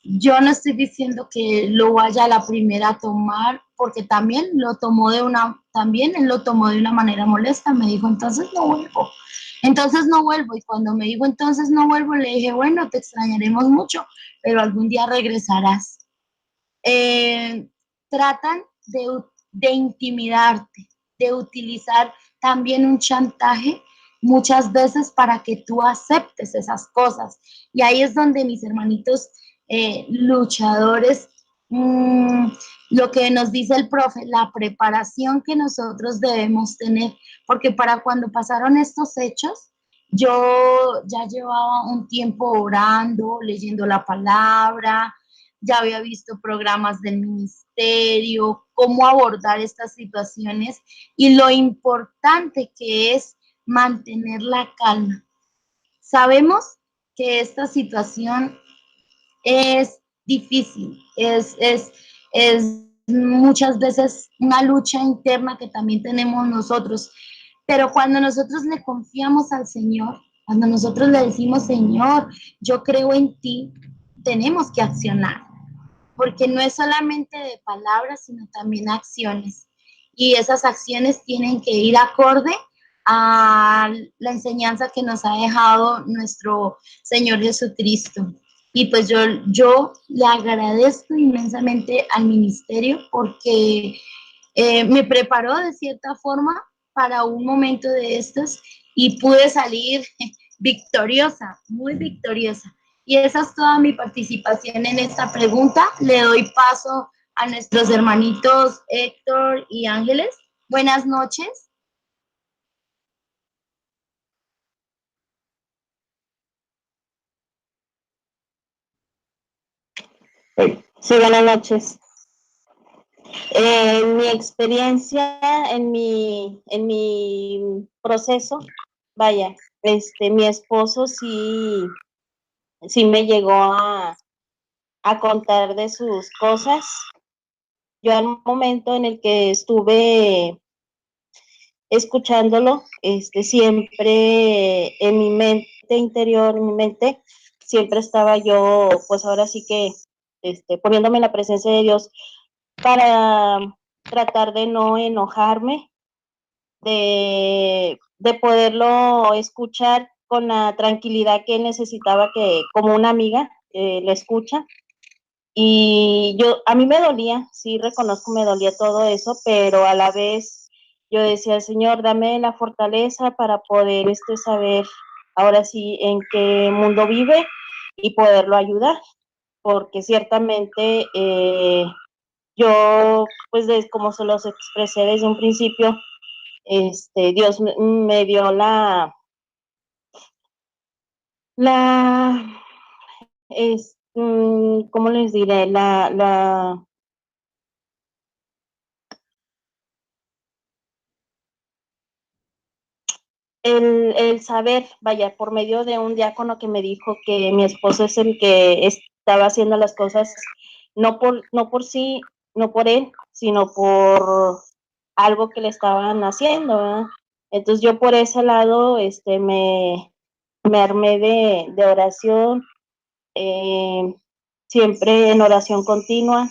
Yo no estoy diciendo que lo vaya a la primera a tomar, porque también él lo tomó de una manera molesta, me dijo, entonces no vuelvo, y cuando me dijo, entonces no vuelvo, le dije, bueno, te extrañaremos mucho, pero algún día regresarás. tratan de intimidarte, de utilizar también un chantaje muchas veces para que tú aceptes esas cosas. Y ahí es donde mis hermanitos luchadores, lo que nos dice el profe, la preparación que nosotros debemos tener, porque para cuando pasaron estos hechos, yo ya llevaba un tiempo orando, leyendo la palabra, ya había visto programas del ministerio, cómo abordar estas situaciones y lo importante que es mantener la calma. Sabemos que esta situación es difícil, es muchas veces una lucha interna que también tenemos nosotros, pero cuando nosotros le confiamos al Señor, cuando nosotros le decimos, Señor, yo creo en ti, tenemos que accionar, porque no es solamente de palabras, sino también acciones. Y esas acciones tienen que ir acorde a la enseñanza que nos ha dejado nuestro Señor Jesucristo. Y pues yo le agradezco inmensamente al ministerio porque me preparó de cierta forma para un momento de estos y pude salir victoriosa, muy victoriosa. Y esa es toda mi participación en esta pregunta. Le doy paso a nuestros hermanitos Héctor y Ángeles. Buenas noches. Sí, buenas noches. Mi experiencia, en mi proceso, vaya, mi esposo sí me llegó a contar de sus cosas. Yo al momento en el que estuve escuchándolo, siempre en mi mente interior, en mi mente, siempre estaba yo, pues ahora sí que, poniéndome en la presencia de Dios para tratar de no enojarme, de poderlo escuchar con la tranquilidad que él necesitaba, que como una amiga le escucha. Y a mí me dolía, sí reconozco, me dolía todo eso, pero a la vez yo decía, Señor, dame la fortaleza para poder saber ahora sí en qué mundo vive y poderlo ayudar, porque ciertamente yo, pues como se los expresé desde un principio, Dios me dio ¿cómo les diré? El saber, vaya, por medio de un diácono que me dijo que mi esposo es el que estaba haciendo las cosas, no por sí, no por él, sino por algo que le estaban haciendo, ¿verdad? Entonces yo por ese lado, me armé de oración, siempre en oración continua,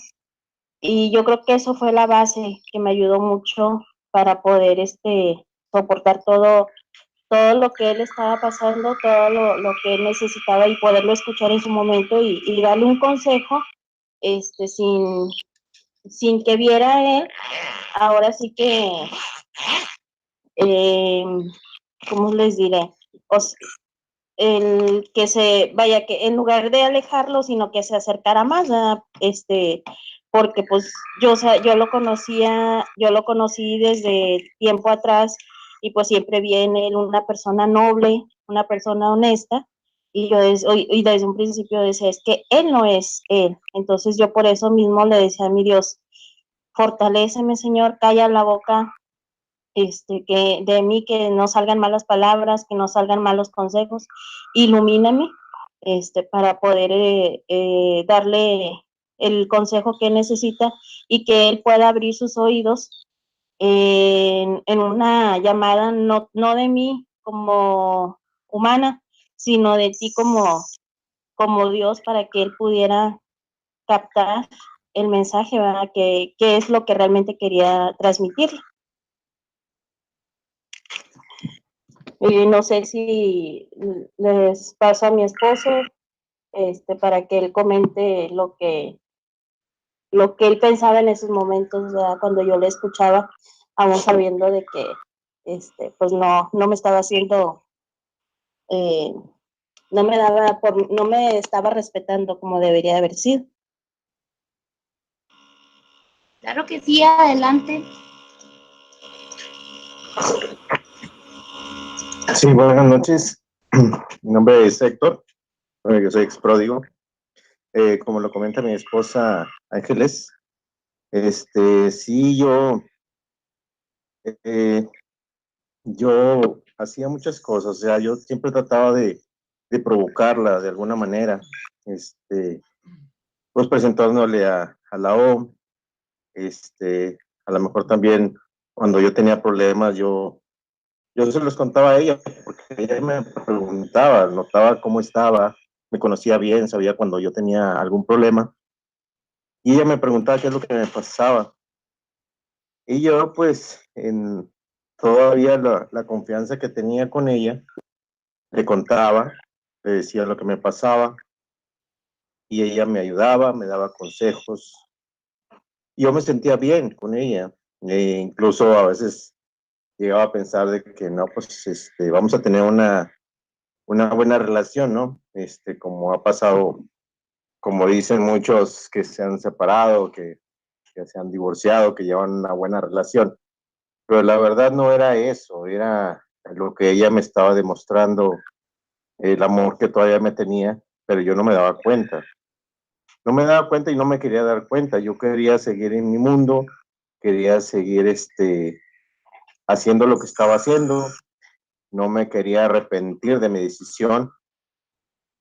y yo creo que eso fue la base que me ayudó mucho para poder soportar todo lo que él estaba pasando, todo lo que él necesitaba y poderlo escuchar en su momento y darle un consejo, sin que viera él, ahora sí que, ¿cómo les diré? El que vaya, que en lugar de alejarlo, sino que se acercara más, ¿verdad? Porque pues yo lo conocí desde tiempo atrás y pues siempre vi en él una persona noble, una persona honesta, y y desde un principio decía, es que él no es él. Entonces yo por eso mismo le decía a mi Dios, fortaléceme, Señor, calla la boca, que de mí que no salgan malas palabras, que no salgan malos consejos, ilumíname, para poder darle el consejo que necesita y que él pueda abrir sus oídos en una llamada, no de mí como humana, sino de ti como Dios, para que él pudiera captar el mensaje, ¿verdad? Que es lo que realmente quería transmitirle. Y no sé si les paso a mi esposo, para que él comente lo que lo que él pensaba en esos momentos, ya cuando yo le escuchaba, aún sabiendo de que pues no me estaba haciendo, eh, no me estaba respetando como debería de haber sido. Claro que sí, adelante. Sí, buenas noches. Mi nombre es Héctor, yo soy ex pródigo. Como lo comenta mi esposa Ángeles, sí, eh, yo hacía muchas cosas, o sea, yo siempre trataba de provocarla de alguna manera, pues presentándole a la OM, a lo mejor también cuando yo tenía problemas, yo se los contaba a ella, porque ella me preguntaba, notaba cómo estaba, me conocía bien, sabía cuando yo tenía algún problema, y ella me preguntaba qué es lo que me pasaba. Y yo, pues, en todavía la confianza que tenía con ella, le contaba, le decía lo que me pasaba, y ella me ayudaba, me daba consejos. Y yo me sentía bien con ella, incluso a veces llegaba a pensar de que no, pues, vamos a tener una buena relación, ¿no? Como ha pasado, como dicen muchos que se han separado, que se han divorciado, que llevan una buena relación. Pero la verdad no era eso, era lo que ella me estaba demostrando, el amor que todavía me tenía, pero yo no me daba cuenta. No me daba cuenta y no me quería dar cuenta. Yo quería seguir en mi mundo, quería seguir haciendo lo que estaba haciendo, no me quería arrepentir de mi decisión,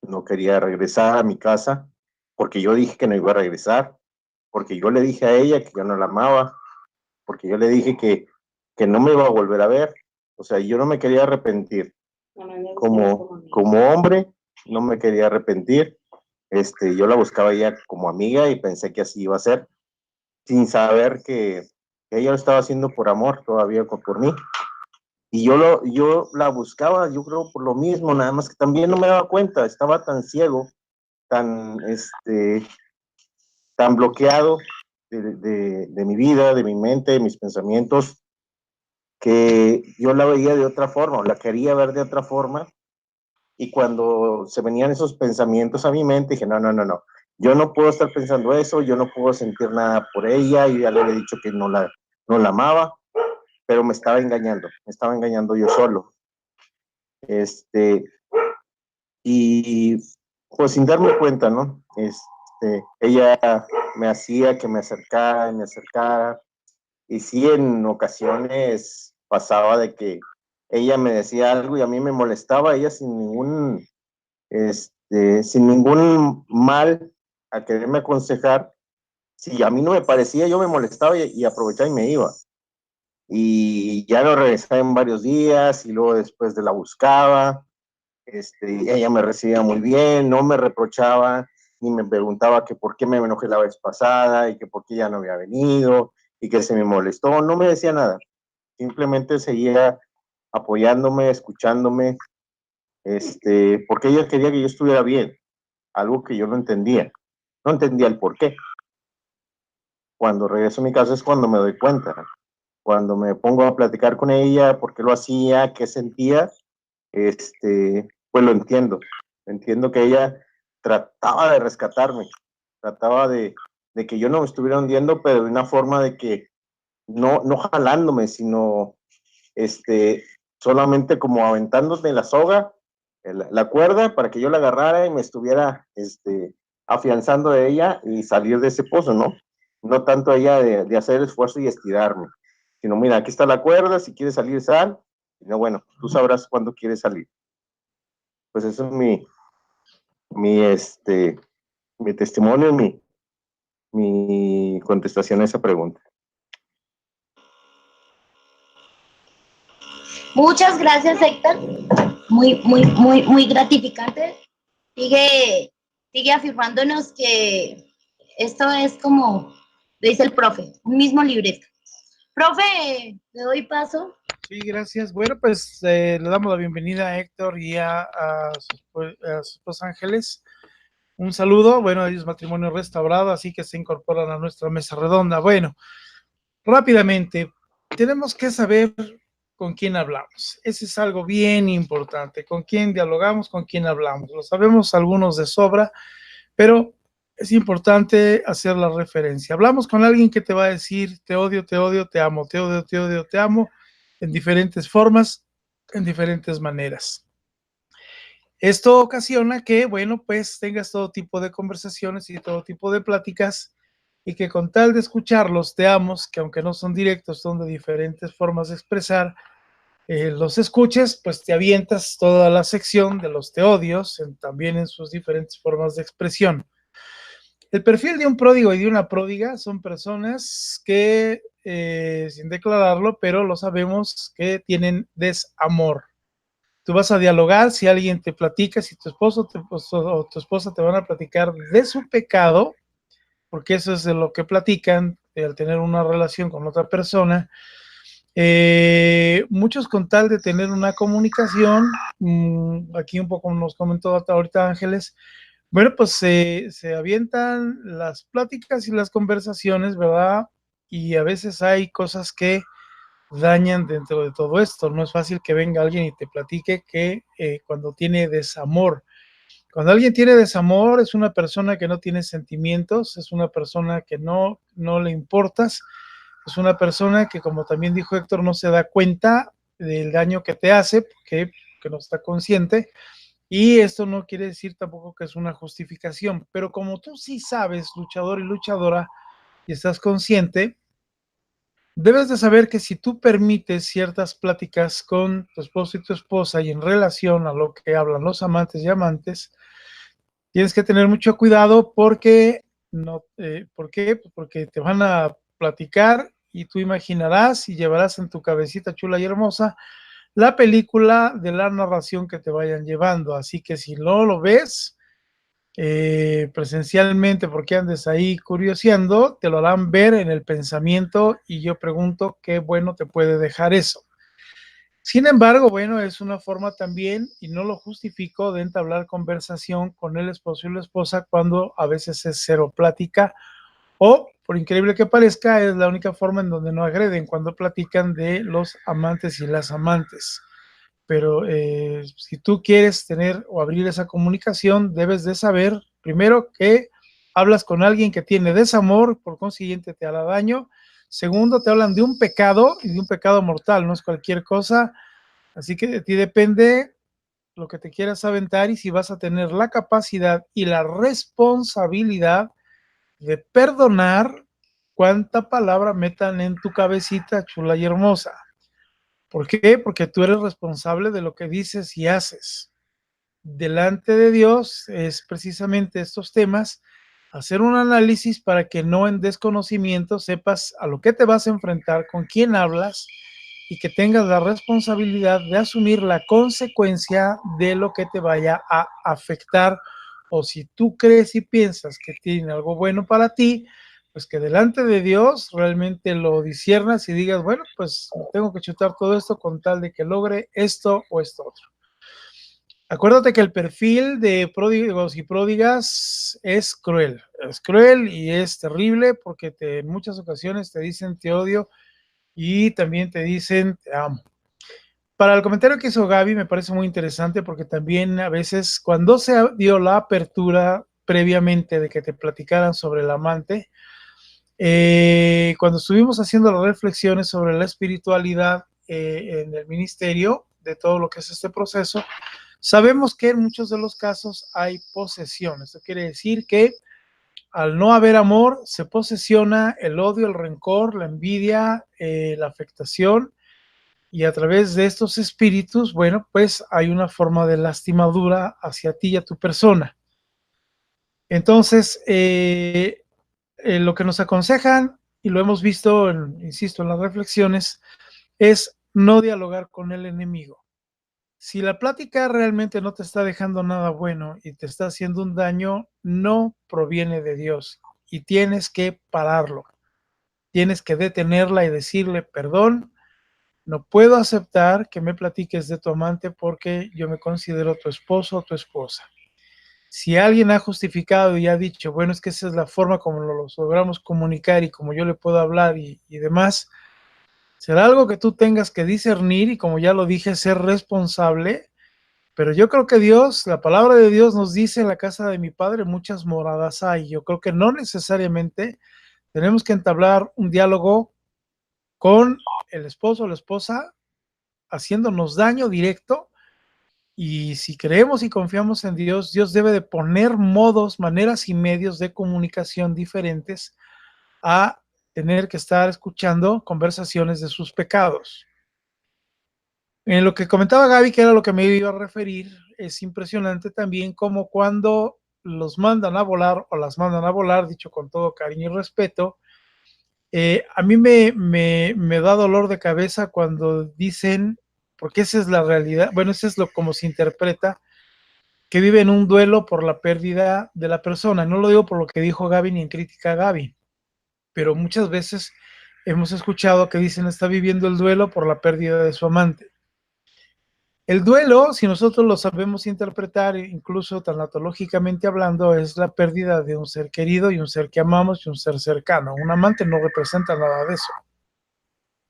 no quería regresar a mi casa, porque yo dije que no iba a regresar, porque yo le dije a ella que yo no la amaba, porque yo le dije que no me iba a volver a ver. O sea, yo no me quería arrepentir. Como hombre, no me quería arrepentir. Yo la buscaba ella como amiga y pensé que así iba a ser, sin saber que ella lo estaba haciendo por amor todavía por mí. Y yo la buscaba, yo creo por lo mismo, nada más que también no me daba cuenta, estaba tan ciego, tan, tan bloqueado de mi vida, de mi mente, de mis pensamientos, que yo la veía de otra forma, la quería ver de otra forma, y cuando se venían esos pensamientos a mi mente, dije, no, yo no puedo estar pensando eso, yo no puedo sentir nada por ella, yo ya le había dicho que no la amaba, pero me estaba engañando yo solo. Y pues sin darme cuenta, ¿no? Ella me hacía que me acercara y me acercara, y sí, en ocasiones pasaba de que ella me decía algo y a mí me molestaba, ella sin ningún mal a quererme aconsejar. Si a mí no me parecía, yo me molestaba y aprovechaba y me iba. Y ya no regresaba en varios días y luego después de la buscaba. Ella me recibía muy bien, no me reprochaba ni me preguntaba que por qué me enojé la vez pasada y que por qué ya no había venido y que se me molestó, no me decía nada, simplemente seguía apoyándome, escuchándome, porque ella quería que yo estuviera bien, algo que yo no entendía el por qué. Cuando regreso a mi casa es cuando me doy cuenta, cuando me pongo a platicar con ella, por qué lo hacía, qué sentía, pues lo entiendo que ella trataba de rescatarme, trataba de que yo no me estuviera hundiendo, pero de una forma de que no jalándome, sino solamente como aventándome la soga, la cuerda, para que yo la agarrara y me estuviera afianzando de ella y salir de ese pozo, ¿no? No tanto ella de hacer el esfuerzo y estirarme, sino mira, aquí está la cuerda, si quieres salir, sal, y no, bueno, tú sabrás cuándo quieres salir. Pues eso es mi testimonio, mi contestación a esa pregunta. Muchas gracias, Héctor. Muy gratificante. Sigue afirmándonos que esto es como le dice el profe, un mismo libreto. Profe, le doy paso. Sí, gracias. Bueno, pues le damos la bienvenida a Héctor y a su esposa Ángeles. Un saludo, bueno, ellos matrimonio restaurado, así que se incorporan a nuestra mesa redonda. Bueno, rápidamente, tenemos que saber con quién hablamos. Ese es algo bien importante, con quién dialogamos, con quién hablamos. Lo sabemos algunos de sobra, pero es importante hacer la referencia. Hablamos con alguien que te va a decir, te odio, te amo, te odio, te amo, en diferentes formas, en diferentes maneras. Esto ocasiona que, bueno, pues tengas todo tipo de conversaciones y todo tipo de pláticas y que con tal de escucharlos te amos, que aunque no son directos, son de diferentes formas de expresar, los escuches, pues te avientas toda la sección de los te odios, también en sus diferentes formas de expresión. El perfil de un pródigo y de una pródiga son personas que, sin declararlo, pero lo sabemos, que tienen desamor. Tú vas a dialogar, si alguien te platica, si tu esposo o tu esposa te van a platicar de su pecado, porque eso es de lo que platican al tener una relación con otra persona. Muchos con tal de tener una comunicación, aquí un poco nos comentó ahorita Ángeles, bueno, pues se avientan las pláticas y las conversaciones, ¿verdad? Y a veces hay cosas que dañan dentro de todo esto. No es fácil que venga alguien y te platique que cuando tiene desamor. Cuando alguien tiene desamor es una persona que no tiene sentimientos, es una persona que no le importas, es una persona que, como también dijo Héctor, no se da cuenta del daño que te hace, que no está consciente, y esto no quiere decir tampoco que es una justificación, pero como tú sí sabes, luchador y luchadora, y estás consciente, debes de saber que si tú permites ciertas pláticas con tu esposo y tu esposa y en relación a lo que hablan los amantes y amantes, tienes que tener mucho cuidado porque no, ¿por qué? Pues porque te van a platicar y tú imaginarás y llevarás en tu cabecita chula y hermosa la película de la narración que te vayan llevando. Así que si no lo ves presencialmente porque andes ahí curioseando, te lo harán ver en el pensamiento y yo pregunto qué bueno te puede dejar eso. Sin embargo, bueno, es una forma también, y no lo justifico, de entablar conversación con el esposo y la esposa cuando a veces es cero plática o, por increíble que parezca, es la única forma en donde no agreden cuando platican de los amantes y las amantes. Pero si tú quieres tener o abrir esa comunicación, debes de saber primero que hablas con alguien que tiene desamor, por consiguiente te hará daño. Segundo, te hablan de un pecado y de un pecado mortal, no es cualquier cosa. Así que de ti depende lo que te quieras aventar y si vas a tener la capacidad y la responsabilidad de perdonar cuánta palabra metan en tu cabecita chula y hermosa. ¿Por qué? Porque tú eres responsable de lo que dices y haces. Delante de Dios es precisamente estos temas, hacer un análisis para que no en desconocimiento sepas a lo que te vas a enfrentar, con quién hablas y que tengas la responsabilidad de asumir la consecuencia de lo que te vaya a afectar. O si tú crees y piensas que tiene algo bueno para ti, pues que delante de Dios realmente lo disiernas y digas, bueno, pues tengo que chutar todo esto con tal de que logre esto o esto otro. Acuérdate que el perfil de pródigos y pródigas es cruel y es terrible porque en muchas ocasiones te dicen te odio y también te dicen te amo. Para el comentario que hizo Gaby me parece muy interesante porque también a veces cuando se dio la apertura previamente de que te platicaran sobre el amante, cuando estuvimos haciendo las reflexiones sobre la espiritualidad en el ministerio, de todo lo que es este proceso, sabemos que en muchos de los casos hay posesión. Esto quiere decir que al no haber amor, se posesiona el odio, el rencor, la envidia, la afectación, y a través de estos espíritus, bueno, pues hay una forma de lastimadura hacia ti y a tu persona. Entonces, lo que nos aconsejan, y lo hemos visto, insisto, en las reflexiones, es no dialogar con el enemigo. Si la plática realmente no te está dejando nada bueno y te está haciendo un daño, no proviene de Dios y tienes que pararlo. Tienes que detenerla y decirle, perdón, no puedo aceptar que me platiques de tu amante porque yo me considero tu esposo o tu esposa. Si alguien ha justificado y ha dicho, bueno, es que esa es la forma como lo logramos comunicar y como yo le puedo hablar y demás, será algo que tú tengas que discernir y, como ya lo dije, ser responsable. Pero yo creo que Dios, la palabra de Dios nos dice: en la casa de mi padre muchas moradas hay. Yo creo que no necesariamente tenemos que entablar un diálogo con el esposo o la esposa haciéndonos daño directo. Y si creemos y confiamos en Dios, Dios debe de poner modos, maneras y medios de comunicación diferentes a tener que estar escuchando conversaciones de sus pecados. En lo que comentaba Gaby, que era lo que me iba a referir, es impresionante también como cuando los mandan a volar o las mandan a volar, dicho con todo cariño y respeto, a mí me da dolor de cabeza cuando dicen, porque esa es la realidad, bueno, eso es lo como se interpreta, que viven un duelo por la pérdida de la persona. No lo digo por lo que dijo Gaby ni en crítica a Gaby, pero muchas veces hemos escuchado que dicen está viviendo el duelo por la pérdida de su amante. El duelo, si nosotros lo sabemos interpretar, incluso tanatológicamente hablando, es la pérdida de un ser querido y un ser que amamos y un ser cercano. Un amante no representa nada de eso.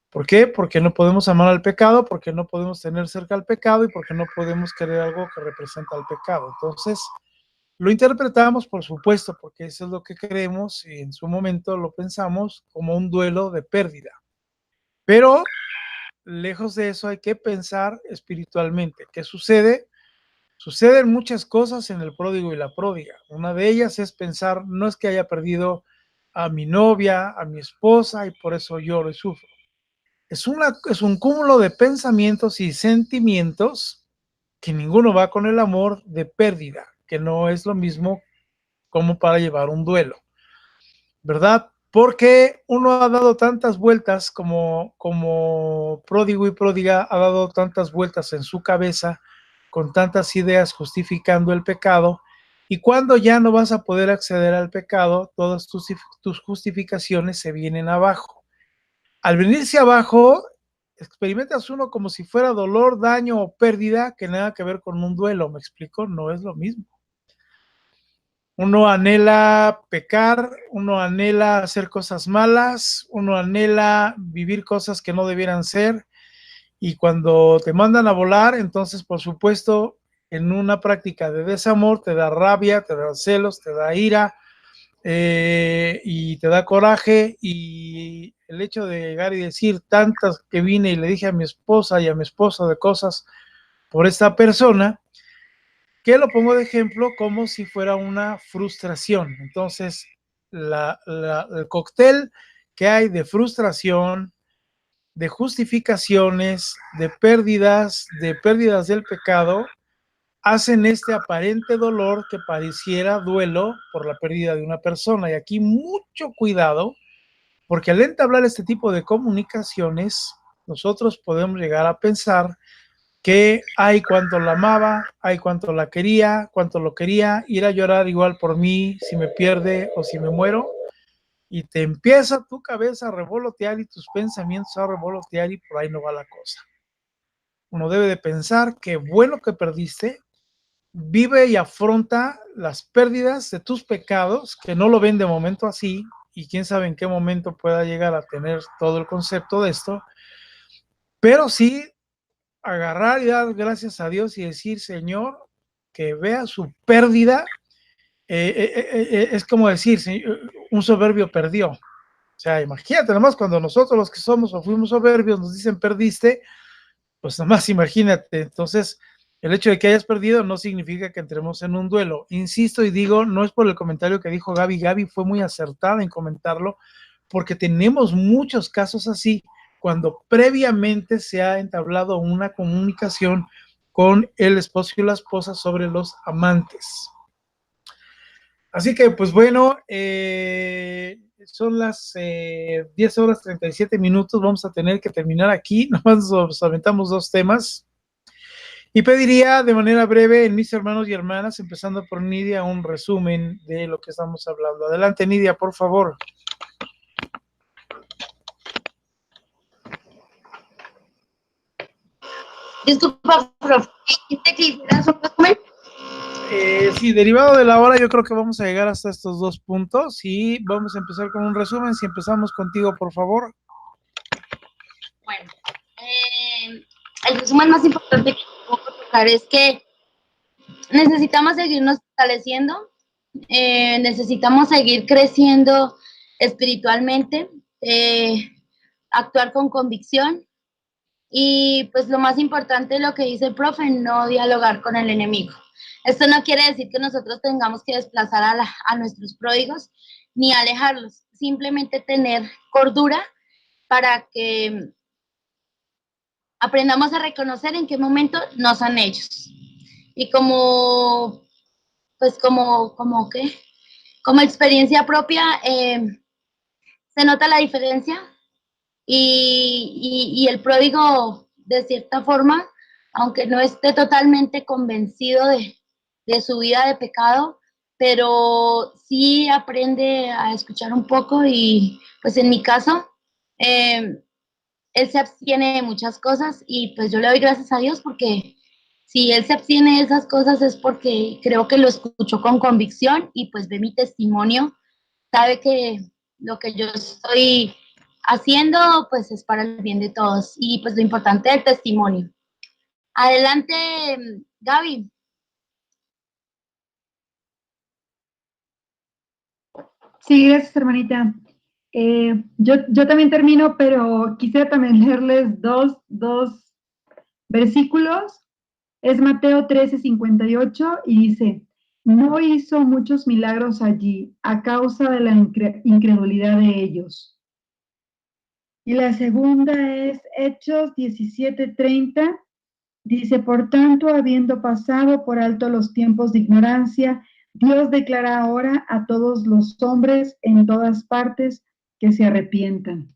¿Por qué? Porque no podemos amar al pecado, porque no podemos tener cerca al pecado y porque no podemos querer algo que representa al pecado. Entonces, lo interpretamos, por supuesto, porque eso es lo que creemos y en su momento lo pensamos como un duelo de pérdida. Pero lejos de eso hay que pensar espiritualmente. ¿Qué sucede? Suceden muchas cosas en el pródigo y la pródiga. Una de ellas es pensar, no es que haya perdido a mi novia, a mi esposa y por eso lloro y sufro. Es un cúmulo de pensamientos y sentimientos que ninguno va con el amor de pérdida, que no es lo mismo como para llevar un duelo, ¿verdad? Porque uno ha dado tantas vueltas como pródigo y pródiga, ha dado tantas vueltas en su cabeza, con tantas ideas justificando el pecado, y cuando ya no vas a poder acceder al pecado, todas tus justificaciones se vienen abajo. Al venirse abajo, experimentas uno como si fuera dolor, daño o pérdida que nada que ver con un duelo, ¿me explico? No es lo mismo. Uno anhela pecar, uno anhela hacer cosas malas, uno anhela vivir cosas que no debieran ser, y cuando te mandan a volar, entonces, por supuesto, en una práctica de desamor, te da rabia, te da celos, te da ira, y te da coraje, y el hecho de llegar y decir tantas que vine y le dije a mi esposa y a mi esposo de cosas por esta persona, que lo pongo de ejemplo como si fuera una frustración. Entonces, el cóctel que hay de frustración, de justificaciones, de pérdidas del pecado, hacen este aparente dolor que pareciera duelo por la pérdida de una persona. Y aquí mucho cuidado, porque al entablar este tipo de comunicaciones, nosotros podemos llegar a pensar que ay, cuánto la amaba, ay, cuánto la quería, cuánto lo quería, ir a llorar igual por mí si me pierde o si me muero, y te empieza tu cabeza a revolotear y tus pensamientos a revolotear, y por ahí no va la cosa. Uno debe de pensar que bueno que perdiste, vive y afronta las pérdidas de tus pecados, que no lo ven de momento así, y quién sabe en qué momento pueda llegar a tener todo el concepto de esto, pero sí agarrar y dar gracias a Dios y decir, Señor, que vea su pérdida. Es como decir, un soberbio perdió. O sea, imagínate nomás cuando nosotros los que somos o fuimos soberbios nos dicen perdiste, pues nomás imagínate. Entonces, el hecho de que hayas perdido no significa que entremos en un duelo. Insisto y digo, no es por el comentario que dijo Gaby. Gaby fue muy acertada en comentarlo, porque tenemos muchos casos así, cuando previamente se ha entablado una comunicación con el esposo y la esposa sobre los amantes. Así que, pues bueno, son las 10 horas 37 minutos. Vamos a tener que terminar aquí. Nomás nos aventamos 2 temas. Y pediría de manera breve, en mis hermanos y hermanas, empezando por Nidia, un resumen de lo que estamos hablando. Adelante, Nidia, por favor. Disculpa, profe, ¿dijiste que hicieras un resumen? sí, derivado de la hora, yo creo que vamos a llegar hasta estos 2 puntos y vamos a empezar con un resumen. Si empezamos contigo, por favor. Bueno, el resumen más importante que puedo tocar es que necesitamos seguirnos fortaleciendo, necesitamos seguir creciendo espiritualmente, actuar con convicción y pues lo más importante, lo que dice el profe, no dialogar con el enemigo. Esto no quiere decir que nosotros tengamos que desplazar a nuestros pródigos ni alejarlos, simplemente tener cordura para que aprendamos a reconocer en qué momento no son ellos. Y pues como experiencia propia, se nota la diferencia y el pródigo, de cierta forma, aunque no esté totalmente convencido de su vida de pecado, pero sí aprende a escuchar un poco y pues en mi caso, él se abstiene de muchas cosas y pues yo le doy gracias a Dios porque si él se abstiene de esas cosas es porque creo que lo escuchó con convicción y pues ve mi testimonio, sabe que lo que yo estoy haciendo pues es para el bien de todos y pues lo importante del testimonio. Adelante, Gaby. Sí, gracias, hermanita. Yo también termino, pero quisiera también leerles dos versículos. Es Mateo 13:58 y dice, no hizo muchos milagros allí a causa de la incredulidad de ellos. Y la segunda es Hechos 17:30. Dice, por tanto, habiendo pasado por alto los tiempos de ignorancia, Dios declara ahora a todos los hombres en todas partes que se arrepientan.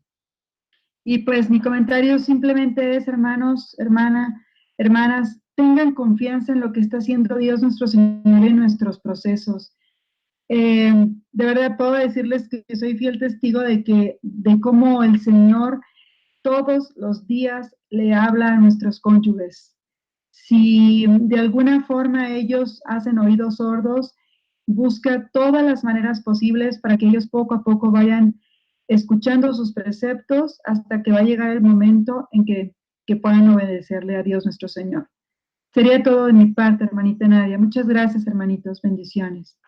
Y pues mi comentario simplemente es, hermanos, hermanas, tengan confianza en lo que está haciendo Dios nuestro Señor en nuestros procesos. De verdad puedo decirles que soy fiel testigo de cómo el Señor todos los días le habla a nuestros cónyuges. Si de alguna forma ellos hacen oídos sordos, busca todas las maneras posibles para que ellos poco a poco vayan escuchando sus preceptos hasta que va a llegar el momento en que puedan obedecerle a Dios nuestro Señor. Sería todo de mi parte, hermanita Nadia. Muchas gracias, hermanitos. Bendiciones.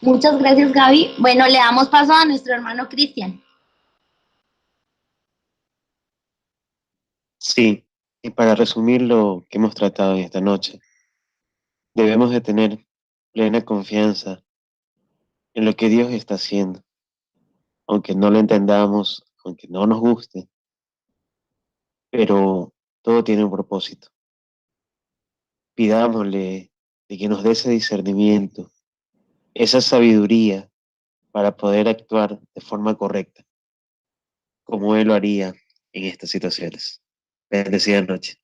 Muchas gracias, Gaby. Bueno, le damos paso a nuestro hermano Cristian. Sí, y para resumir lo que hemos tratado esta noche, debemos de tener plena confianza en lo que Dios está haciendo, aunque no lo entendamos, aunque no nos guste, pero todo tiene un propósito. Pidámosle de que nos dé ese discernimiento, esa sabiduría para poder actuar de forma correcta, como Él lo haría en estas situaciones. Bendecida noche.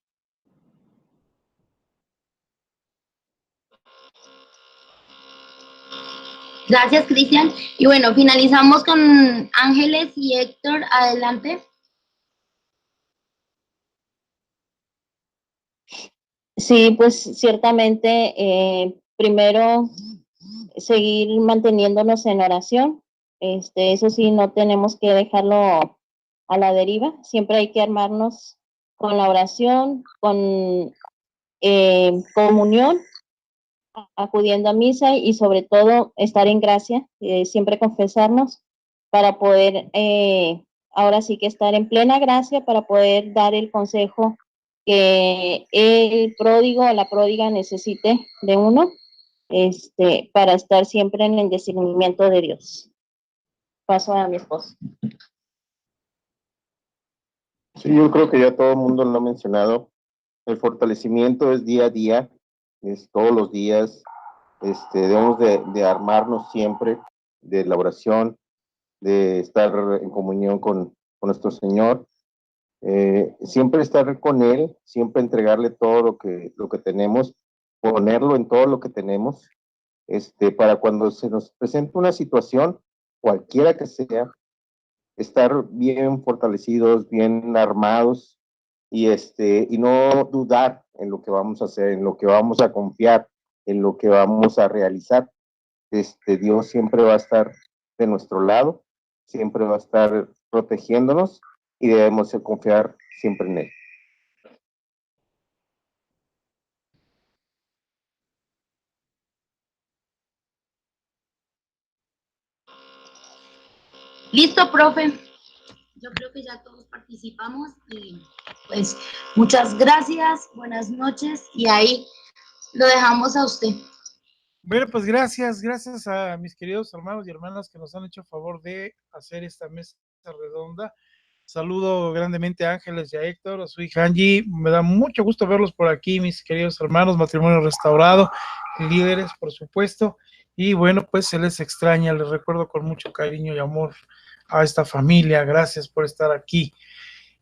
Gracias, Cristian. Y bueno, finalizamos con Ángeles y Héctor. Adelante. Sí, pues ciertamente, primero seguir manteniéndonos en oración. Eso sí, no tenemos que dejarlo a la deriva. Siempre hay que armarnos con la oración, con comunión, acudiendo a misa y sobre todo estar en gracia, siempre confesarnos para poder, ahora sí que estar en plena gracia para poder dar el consejo que el pródigo o la pródiga necesite de uno, para estar siempre en el discernimiento de Dios. Paso a mi esposo. Sí, yo creo que ya todo el mundo lo ha mencionado. El fortalecimiento es día a día, es todos los días. Debemos de armarnos siempre de la oración, de estar en comunión con nuestro Señor, siempre estar con Él, siempre entregarle todo lo que tenemos, ponerlo en todo lo que tenemos, para cuando se nos presente una situación, cualquiera que sea, estar bien fortalecidos, bien armados y no dudar en lo que vamos a hacer, en lo que vamos a confiar, en lo que vamos a realizar. Dios siempre va a estar de nuestro lado, siempre va a estar protegiéndonos y debemos de confiar siempre en Él. Listo, profe. Yo creo que ya todos participamos y pues muchas gracias, buenas noches y ahí lo dejamos a usted. Bueno, pues gracias a mis queridos hermanos y hermanas que nos han hecho favor de hacer esta mesa redonda. Saludo grandemente a Ángeles y a Héctor, a su hija Angie. Me da mucho gusto verlos por aquí, mis queridos hermanos. Matrimonio Restaurado, líderes, por supuesto. Y bueno, pues se les extraña. Les recuerdo con mucho cariño y amor a esta familia. Gracias por estar aquí.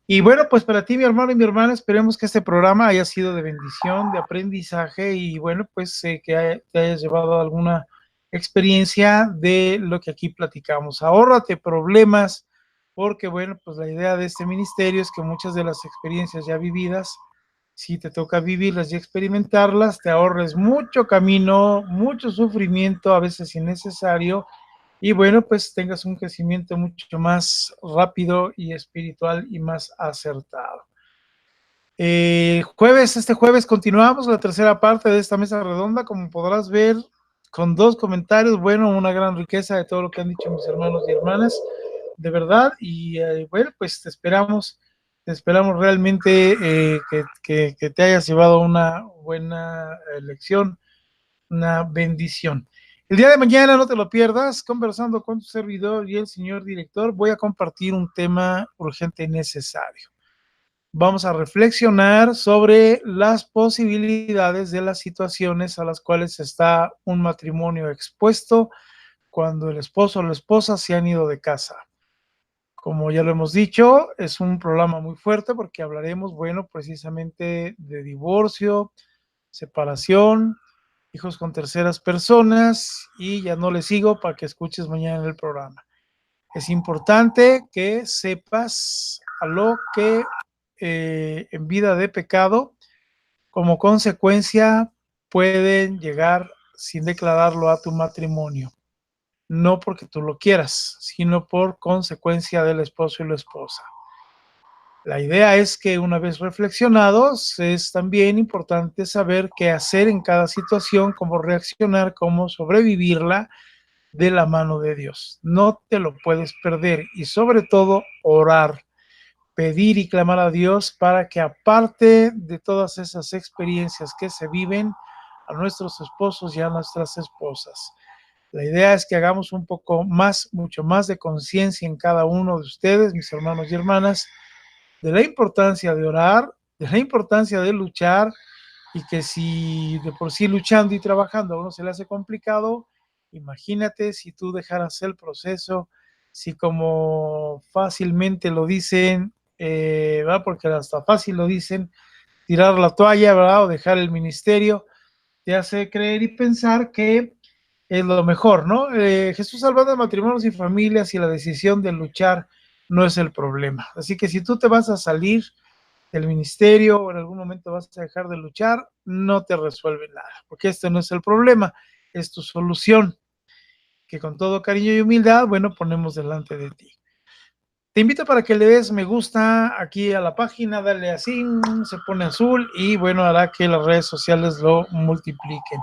Y bueno, pues para ti, mi hermano y mi hermana, esperemos que este programa haya sido de bendición, de aprendizaje y bueno, pues que te hayas llevado alguna experiencia de lo que aquí platicamos. Ahórrate problemas, porque bueno, pues la idea de este ministerio es que muchas de las experiencias ya vividas, si te toca vivirlas y experimentarlas, te ahorres mucho camino, mucho sufrimiento, a veces innecesario, y bueno, pues tengas un crecimiento mucho más rápido y espiritual y más acertado. Este jueves continuamos la tercera parte de esta mesa redonda, como podrás ver, con 2 comentarios, bueno, una gran riqueza de todo lo que han dicho mis hermanos y hermanas, de verdad, y bueno, pues te esperamos realmente que te hayas llevado una buena lección, una bendición. El día de mañana, no te lo pierdas, conversando con tu servidor y el señor director, voy a compartir un tema urgente y necesario. Vamos a reflexionar sobre las posibilidades de las situaciones a las cuales está un matrimonio expuesto cuando el esposo o la esposa se han ido de casa. Como ya lo hemos dicho, es un programa muy fuerte porque hablaremos, bueno, precisamente de divorcio, separación, hijos con terceras personas y ya no le sigo para que escuches mañana el programa. Es importante que sepas a lo que en vida de pecado, como consecuencia, pueden llegar sin declararlo a tu matrimonio. No porque tú lo quieras, sino por consecuencia del esposo y la esposa. La idea es que una vez reflexionados, es también importante saber qué hacer en cada situación, cómo reaccionar, cómo sobrevivirla de la mano de Dios. No te lo puedes perder y sobre todo orar, pedir y clamar a Dios para que aparte de todas esas experiencias que se viven, a nuestros esposos y a nuestras esposas. La idea es que hagamos un poco más, mucho más de conciencia en cada uno de ustedes, mis hermanos y hermanas, de la importancia de orar, de la importancia de luchar y que si de por sí luchando y trabajando a uno se le hace complicado, imagínate si tú dejaras el proceso, si como fácilmente lo dicen, ¿verdad? Porque hasta fácil lo dicen, tirar la toalla, ¿verdad? O dejar el ministerio, te hace creer y pensar que es lo mejor, ¿no? Jesús salvando matrimonios y familias y la decisión de luchar no es el problema. Así que si tú te vas a salir del ministerio o en algún momento vas a dejar de luchar, no te resuelve nada, porque este no es el problema, es tu solución, que con todo cariño y humildad, bueno, ponemos delante de ti. Te invito para que le des me gusta aquí a la página, dale así, se pone azul y bueno, hará que las redes sociales lo multipliquen.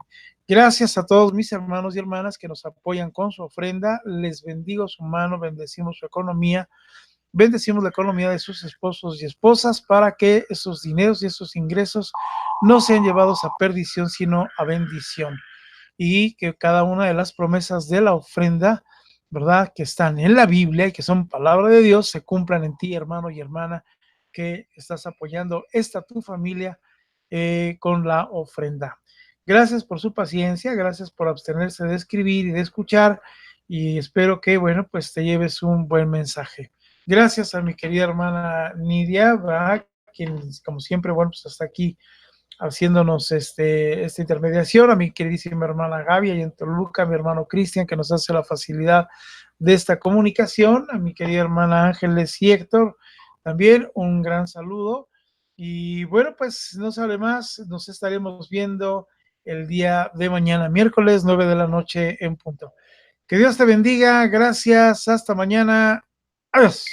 Gracias a todos mis hermanos y hermanas que nos apoyan con su ofrenda. Les bendigo su mano, bendecimos su economía, bendecimos la economía de sus esposos y esposas para que esos dineros y esos ingresos no sean llevados a perdición, sino a bendición. Y que cada una de las promesas de la ofrenda, ¿verdad?, que están en la Biblia y que son palabra de Dios, se cumplan en ti, hermano y hermana, que estás apoyando esta tu familia con la ofrenda. Gracias por su paciencia, gracias por abstenerse de escribir y de escuchar y espero que, bueno, pues te lleves un buen mensaje. Gracias a mi querida hermana Nidia, ¿verdad?, quien como siempre, bueno, pues hasta aquí haciéndonos esta intermediación, a mi queridísima hermana Gaby y en Toluca, mi hermano Cristian, que nos hace la facilidad de esta comunicación. A mi querida hermana Ángeles y Héctor, también un gran saludo. Y bueno, pues no se hable más, nos estaremos viendo el día de mañana, miércoles 9 de la noche en punto. Que Dios te bendiga, gracias, hasta mañana, adiós.